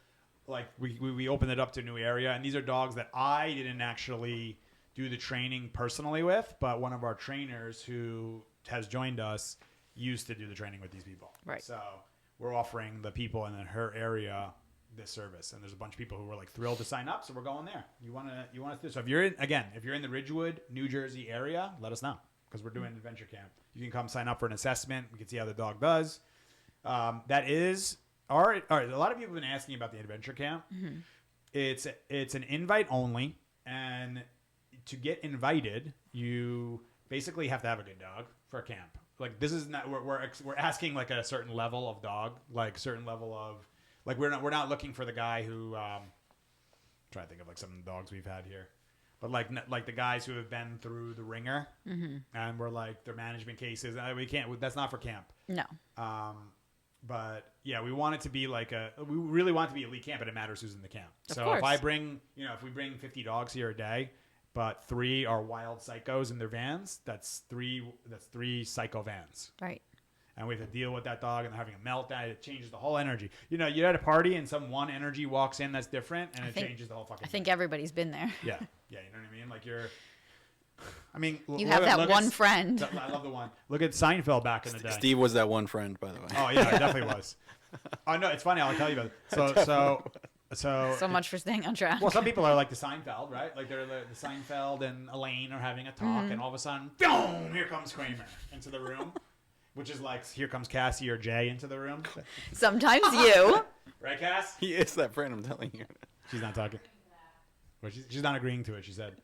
like we opened it up to a new area, and these are dogs that I didn't actually do the training personally with, but one of our trainers who has joined us used to do the training with these people. Right. So we're offering the people in her area this service, and there's a bunch of people who were like thrilled to sign up, so we're going there. You want to do so? If you're in the Ridgewood, New Jersey area, let us know because we're doing an adventure camp. You can come sign up for an assessment. We can see how the dog does. That is all right. A lot of people have been asking about the adventure camp. It's an invite only, and to get invited, you basically have to have a good dog for a camp. Like this is not we're asking like a certain level of dog, like certain level of like we're not looking for the guy who try to think of like some dogs we've had here, but like the guys who have been through the ringer and we're like their management cases. We can't. That's not for camp. No. But yeah, we want it to be like we really want it to be elite camp, but it matters who's in the camp. Of So course. if we bring 50 dogs here a day, but 3 are wild psychos in their vans, that's three psycho vans. Right. And we have to deal with that dog and they're having a meltdown. It changes the whole energy. You know, you're at a party and some one energy walks in that's different and it changes the whole fucking I think everybody's been there. Yeah. Yeah, you know what I mean? Like You have that one friend. I love the one. Look at Seinfeld back in the day. Steve was that one friend, by the way. Oh yeah, it definitely was. Oh no, it's funny. I'll tell you about it. So So much for staying on track. well, some people are like the Seinfeld, right? Like they're the Seinfeld and Elaine are having a talk, and all of a sudden, boom! Here comes Kramer into the room, which is like here comes Cassie or Jay into the room, Sometimes you. right, Cass? He is that friend, I'm telling you. She's not talking. Well, she's not agreeing to it. She said,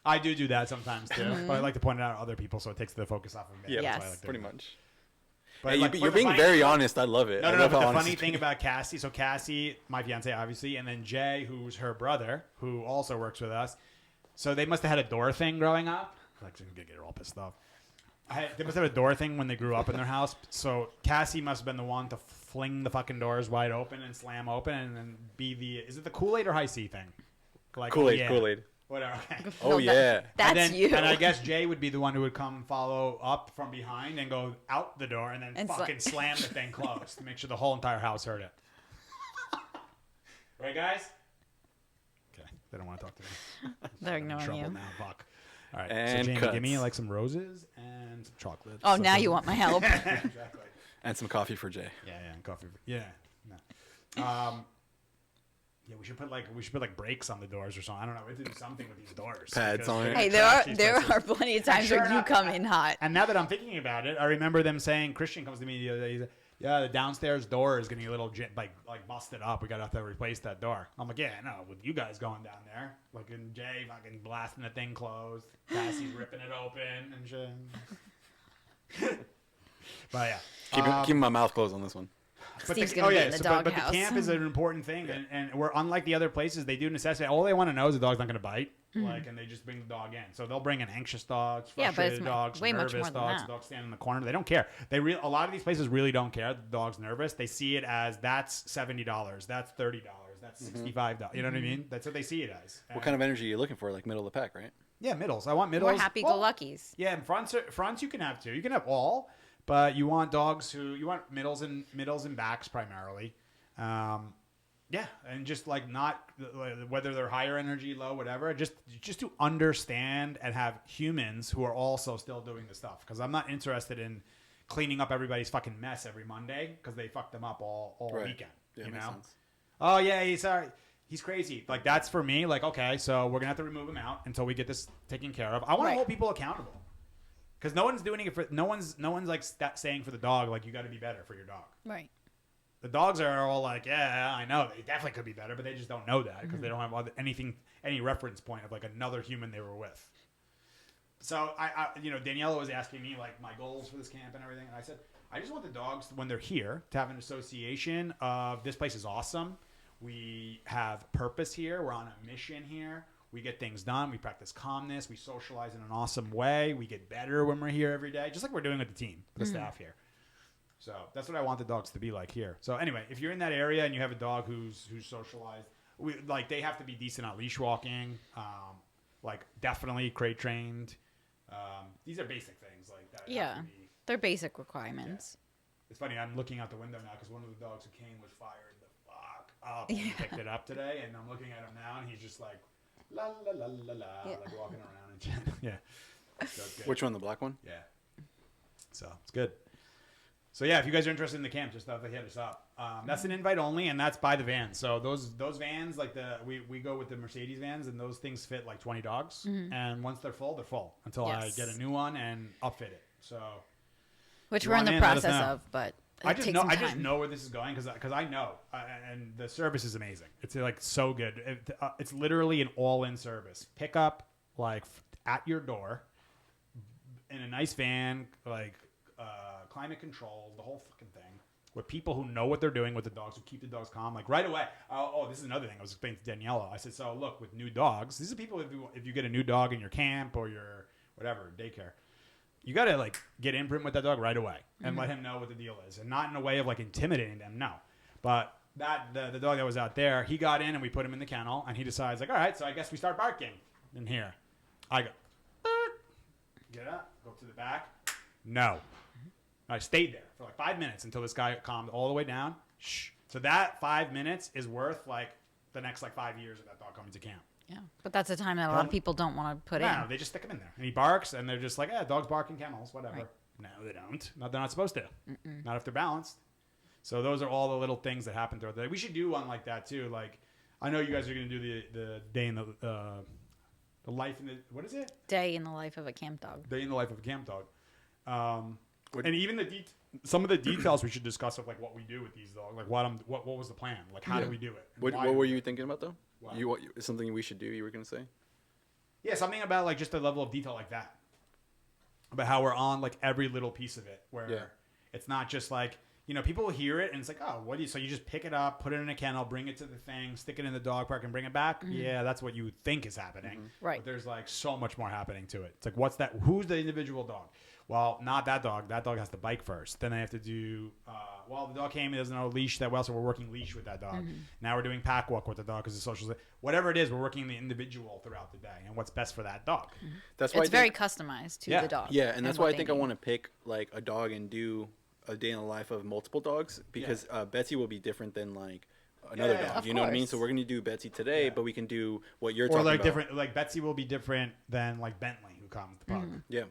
"I do that sometimes too, but I like to point it out to other people so it takes the focus off of me." Yeah, That's why I Yes. like to pretty do it. much. But Hey, like, you're but the being funny- very honest. I love it. No, I no, love but how the honest funny you thing are. about Cassie, so Cassie, my fiance, obviously, and then Jay, who's her brother, who also works with us. So they must have had a door thing growing up. Like, I'm gonna get her all pissed off. They must have a door thing when they grew up in their house. So Cassie must have been the one to fling the fucking doors wide open and slam open and then be the. Is it the Kool-Aid or High C thing? Like Kool-Aid, oh, yeah. Kool-Aid. Whatever. Okay. Oh, No, yeah. That's and then, you. And I guess Jay would be the one who would come follow up from behind and go out the door and then And fucking slam the thing closed to make sure the whole entire house heard it. Right, guys? Okay. They don't want to talk to me. They're I'm in ignoring trouble you. now. Fuck. All right. And so Jamie, cuts. give me like some roses and some chocolate. Oh, now you want my help. Exactly. And some coffee for Jay. Yeah, and coffee. Yeah. No. Yeah, we should put like brakes on the doors or something. I don't know. We have to do something with these doors. Pads because on they're it. gonna Hey, trash these there places. are plenty of times sure where you enough- come in hot. And now that I'm thinking about it, I remember them saying, Christian comes to me the other day. He's like, yeah, the downstairs door is getting a little like busted up. We got to have to replace that door. I'm like, yeah, no, with you guys going down there, like and Jay fucking blasting the thing closed, Cassie's ripping it open and shit. But yeah, Keeping my mouth closed on this one. But Steve's gonna be in the but the doghouse. camp is an important thing, and we're unlike the other places. They do necessity. All they want to know is the dog's not going to bite, like, and they just bring the dog in. So they'll bring in anxious dogs, Yeah, but frustrated it's dogs, way much nervous more than dogs, that. dogs standing in the corner. They don't care. A lot of these places really don't care. The dog's nervous. They see it as that's $70, that's $30, that's $65. You know what I mean? That's what they see it as. What kind of energy are you looking for? Like middle of the pack, right? Yeah, middles. I want middles. More happy-go-luckies. Yeah, and fronts you can have too. You can have all, but you want dogs you want middles and backs primarily. Yeah, and just like not whether they're higher energy, low, whatever. Just to understand and have humans who are also still doing the stuff. Because I'm not interested in cleaning up everybody's fucking mess every Monday because they fucked them up all Right. weekend. Yeah, you makes know? sense. Oh yeah, he's crazy. Like that's for me. Like okay, so we're gonna have to remove him out until we get this taken care of. I want Right. to hold people accountable because no one's doing it for no one's like saying for the dog like you got to be better for your dog. Right. The dogs are all like, yeah, I know they definitely could be better, but they just don't know that because they don't have any reference point of like another human they were with. So I Daniela was asking me like my goals for this camp and everything, and I said I just want the dogs when they're here to have an association of this place is awesome. We have purpose here. We're on a mission here. We get things done. We practice calmness. We socialize in an awesome way. We get better when we're here every day, just like we're doing with the team, the staff here. So that's what I want the dogs to be like here. So anyway, if you're in that area and you have a dog who's socialized, they have to be decent at leash walking, like definitely crate trained. These are basic things like that. Yeah. Have to be- They're basic requirements. It's funny. I'm looking out the window now because one of the dogs who came was fired the fuck up. And he picked it up today, and I'm looking at him now, and he's just like la la la la la, Yeah. like walking around and shit. Yeah. So it's good. Which one? The black one? Yeah. So it's good. So yeah, if you guys are interested in the camp, just hit us up. That's an invite only, and that's by the van. So those vans, like we go with the Mercedes vans, and those things fit like 20 dogs. And once they're full until I Yes. get a new one and upfit it. So Which You we're in want the in, let us process know. of, but I it just takes know some I time. just know where this is going because I know, and the service is amazing. It's like so good. It's literally an all-in service. Pick up like at your door in a nice van, like climate controlled, the whole fucking thing. With people who know what they're doing with the dogs, who keep the dogs calm, like right away. Oh, this is another thing I was explaining to Daniela. I said, so look, with new dogs, these are people if you get a new dog in your camp or your whatever daycare, you got to like get imprint with that dog right away and let him know what the deal is, and not in a way of like intimidating them. No, but the dog that was out there, he got in and we put him in the kennel, and he decides like, all right, so I guess we start barking in here. I go, "Bark." Get up, go to the back. No. I stayed there for like 5 minutes until this guy calmed all the way down. Shh. So that 5 minutes is worth like the next like 5 years of that dog coming to camp. Yeah, but that's a time that a lot of people don't want to put in. No, they just stick him in there, and he barks, and they're just like, dogs bark in kennels, whatever. Right. No, they don't. No, they're not supposed to. Not if they're balanced. So those are all the little things that happen throughout the day. We should do one like that too. Like, I know you guys are going to do the day in the life in the what is it? Day in the life of a camp dog. Day in the life of a camp dog. And even some of the details we should discuss of like what we do with these dogs. Like what was the plan? Like how do we do it? And What why were do you it? thinking about though? What? Something we should do? You were gonna say? Yeah, something about like just a level of detail like that. About how we're on like every little piece of it, where Yeah. it's not just like you know, people will hear it and it's like, oh, what do you? So you just pick it up, put it in a kennel, bring it to the thing, stick it in the dog park, and bring it back. Yeah, that's what you think is happening. Right. But there's like so much more happening to it. It's like, what's that? Who's the individual dog? Well, not that dog. That dog has to bike first. Then they have to do. Well, the dog came. He doesn't know leash that well, so we're working leash with that dog. Now we're doing pack walk with the dog because the social. Whatever it is, we're working the individual throughout the day and what's best for that dog. That's why It's very customized to the dog. Yeah, and that's why what I they think I need. want to pick like a dog and do a day in the life of multiple dogs because Betsy will be different than like another Yeah, dog. of You know what I mean? course. So we're gonna do Betsy today, Yeah. but we can do what you're Or talking like about. different. Like Betsy will be different than like Bentley who comes the pug. Yeah,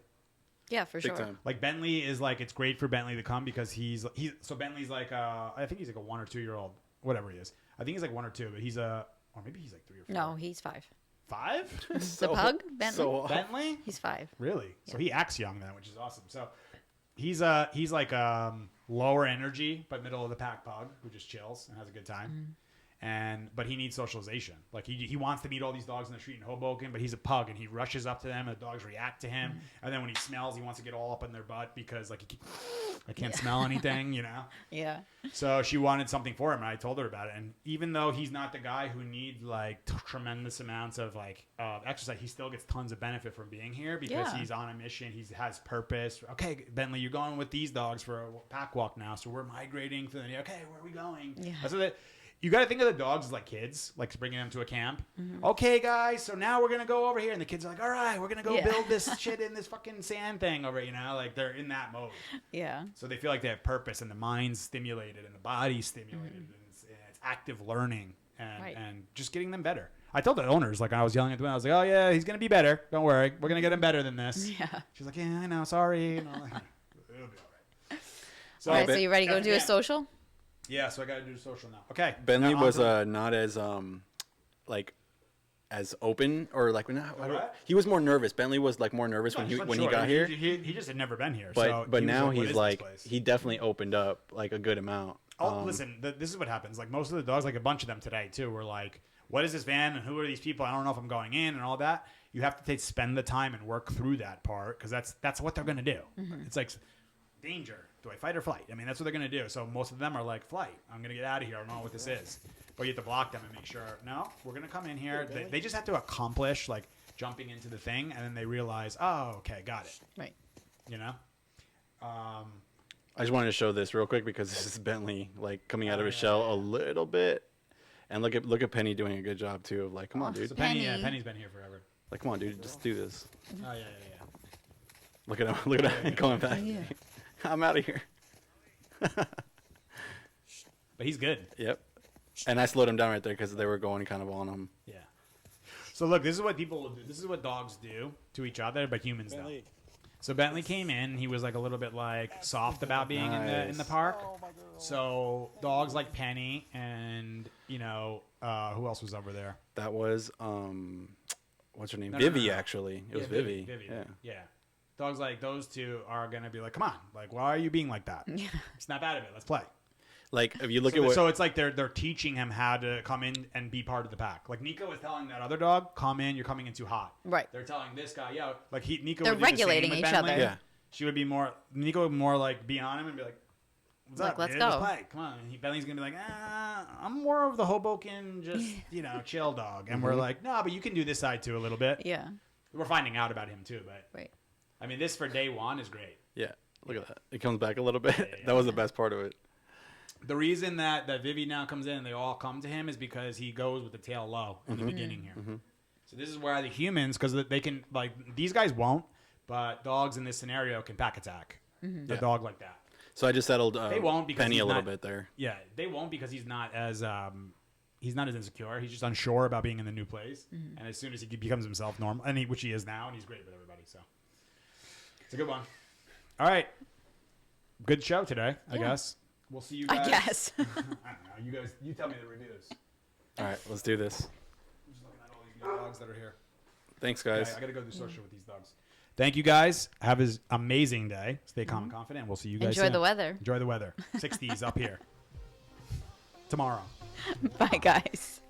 Yeah, for big sure. time. Like Bentley is like it's great for Bentley to come because he's so Bentley's like I think he's like a 1 or 2 year old, whatever he is. I think he's like 1 or 2, but he's or maybe he's like 3 or 4. No, he's 5. 5? The pug, Bentley. Bentley? He's 5. Really? So Yeah. he acts young then, which is awesome. So he's like lower energy but middle of the pack pug who just chills and has a good time. But he needs socialization. Like he wants to meet all these dogs in the street in Hoboken, but he's a pug and he rushes up to them and the dogs react to him. And then when he smells, he wants to get all up in their butt because like I can't smell anything, you know. Yeah. So she wanted something for him, and I told her about it. And even though he's not the guy who needs like tremendous amounts of like exercise, he still gets tons of benefit from being here because Yeah. he's on a mission. He has purpose. Okay, Bentley, you're going with these dogs for a pack walk now, so we're migrating to the. Okay, where are we going? Yeah. That's what you got to think of the dogs as like kids, like bringing them to a camp. Okay, guys, so now we're gonna go over here, and the kids are like, "All right, we're gonna go Yeah. build this shit in this fucking sand thing over." You know, like they're in that mode. Yeah. So they feel like they have purpose and the mind's stimulated and the body's stimulated and it's active learning Right. and just getting them better. I told the owners, like I was yelling at them, I was like, oh yeah, he's going to be better. Don't worry. We're going to get him better than this. Yeah. She's like, yeah, I know. Sorry. And I'm like, it'll be all right. So, All right, so you ready to go do a yeah. social? Yeah, so I got to do the social now. Okay. Bentley now on was to- not as like as open or like What? he was more nervous. Bentley was like more nervous when he Unsure. got here. He just had never been here. But so but he was now "What he's is this like place?" he definitely opened up like a good amount. Oh, listen, this is what happens. Like most of the dogs, like a bunch of them today too, were like, what is this van and who are these people? I don't know if I'm going in and all that. You have to spend the time and work through that part because that's what they're going to do. It's like danger. Do I fight or flight? I mean, that's what they're going to do. So most of them are like, flight. I'm going to get out of here. I don't know what this is. But you have to block them and make sure, no, we're going to come in here. They just have to accomplish like jumping into the thing and then they realize, oh, okay, got it. Right. You know? I just wanted to show this real quick because this is Bentley like coming out of his shell a little bit, and look at Penny doing a good job too of like, come on, dude, So Penny. Penny's been here forever. like come on, dude, just do this. Oh, yeah. Look at him, look at him going back. Yeah. I'm out of here. But he's good. Yep. And I slowed him down right there because they were going kind of on him. Yeah. So look, this is what people will do. This is what dogs do to each other, but humans don't. Bentley. So Bentley came in. He was like a little bit like soft about being in the Nice. park. So dogs like Penny and you know who else was over there? That was what's her name? No, Vivi no. actually. It was Yeah, Vivi. Vivi. Yeah. Dogs like those two are gonna be like, come on, like why are you being like that? Yeah. Snap out of it. Let's play. Like if you look So, at what so it's like they're teaching him how to come in and be part of the pack. Like Nico was telling that other dog, "Come in, you're coming in too hot." Right. They're telling this guy, "Yeah." Like Nico. They're would do the same regulating with each Bentley. other. Yeah. She would be more. Nico would more like be on him and be like, "What's Like, up? let's dude? go." Let's play. Come on." And Bentley's gonna be like, "I'm more of the Hoboken, just chill dog." And we're like, "No, but you can do this side too a little bit." Yeah. We're finding out about him too, but Right. I mean, this for day one is great. Yeah. Look at that. It comes back a little bit. yeah. That was the best part of it. The reason that Vivi now comes in and they all come to him is because he goes with the tail low in the beginning here. So this is where the humans, because they can, like, these guys won't, but dogs in this scenario can pack attack a Yeah. dog like that. So I just settled They won't because Penny he's a little not- bit there. Yeah, they won't because he's not as insecure. He's just unsure about being in the new place. And as soon as he becomes himself normal, which he is now, and he's great with everybody. So it's a good one. All right, good show today, I Yeah. guess. We'll see you guys. I guess. I don't know. You guys, you tell me the reviews. All right, let's do this. I'm just looking at all these good dogs that are here. Thanks, Okay, guys. I got to go do social with these dogs. Thank you guys. Have an amazing day. Stay calm and confident. We'll see you guys Enjoy soon. the weather. Enjoy the weather. 60s up here. Tomorrow. Bye, guys.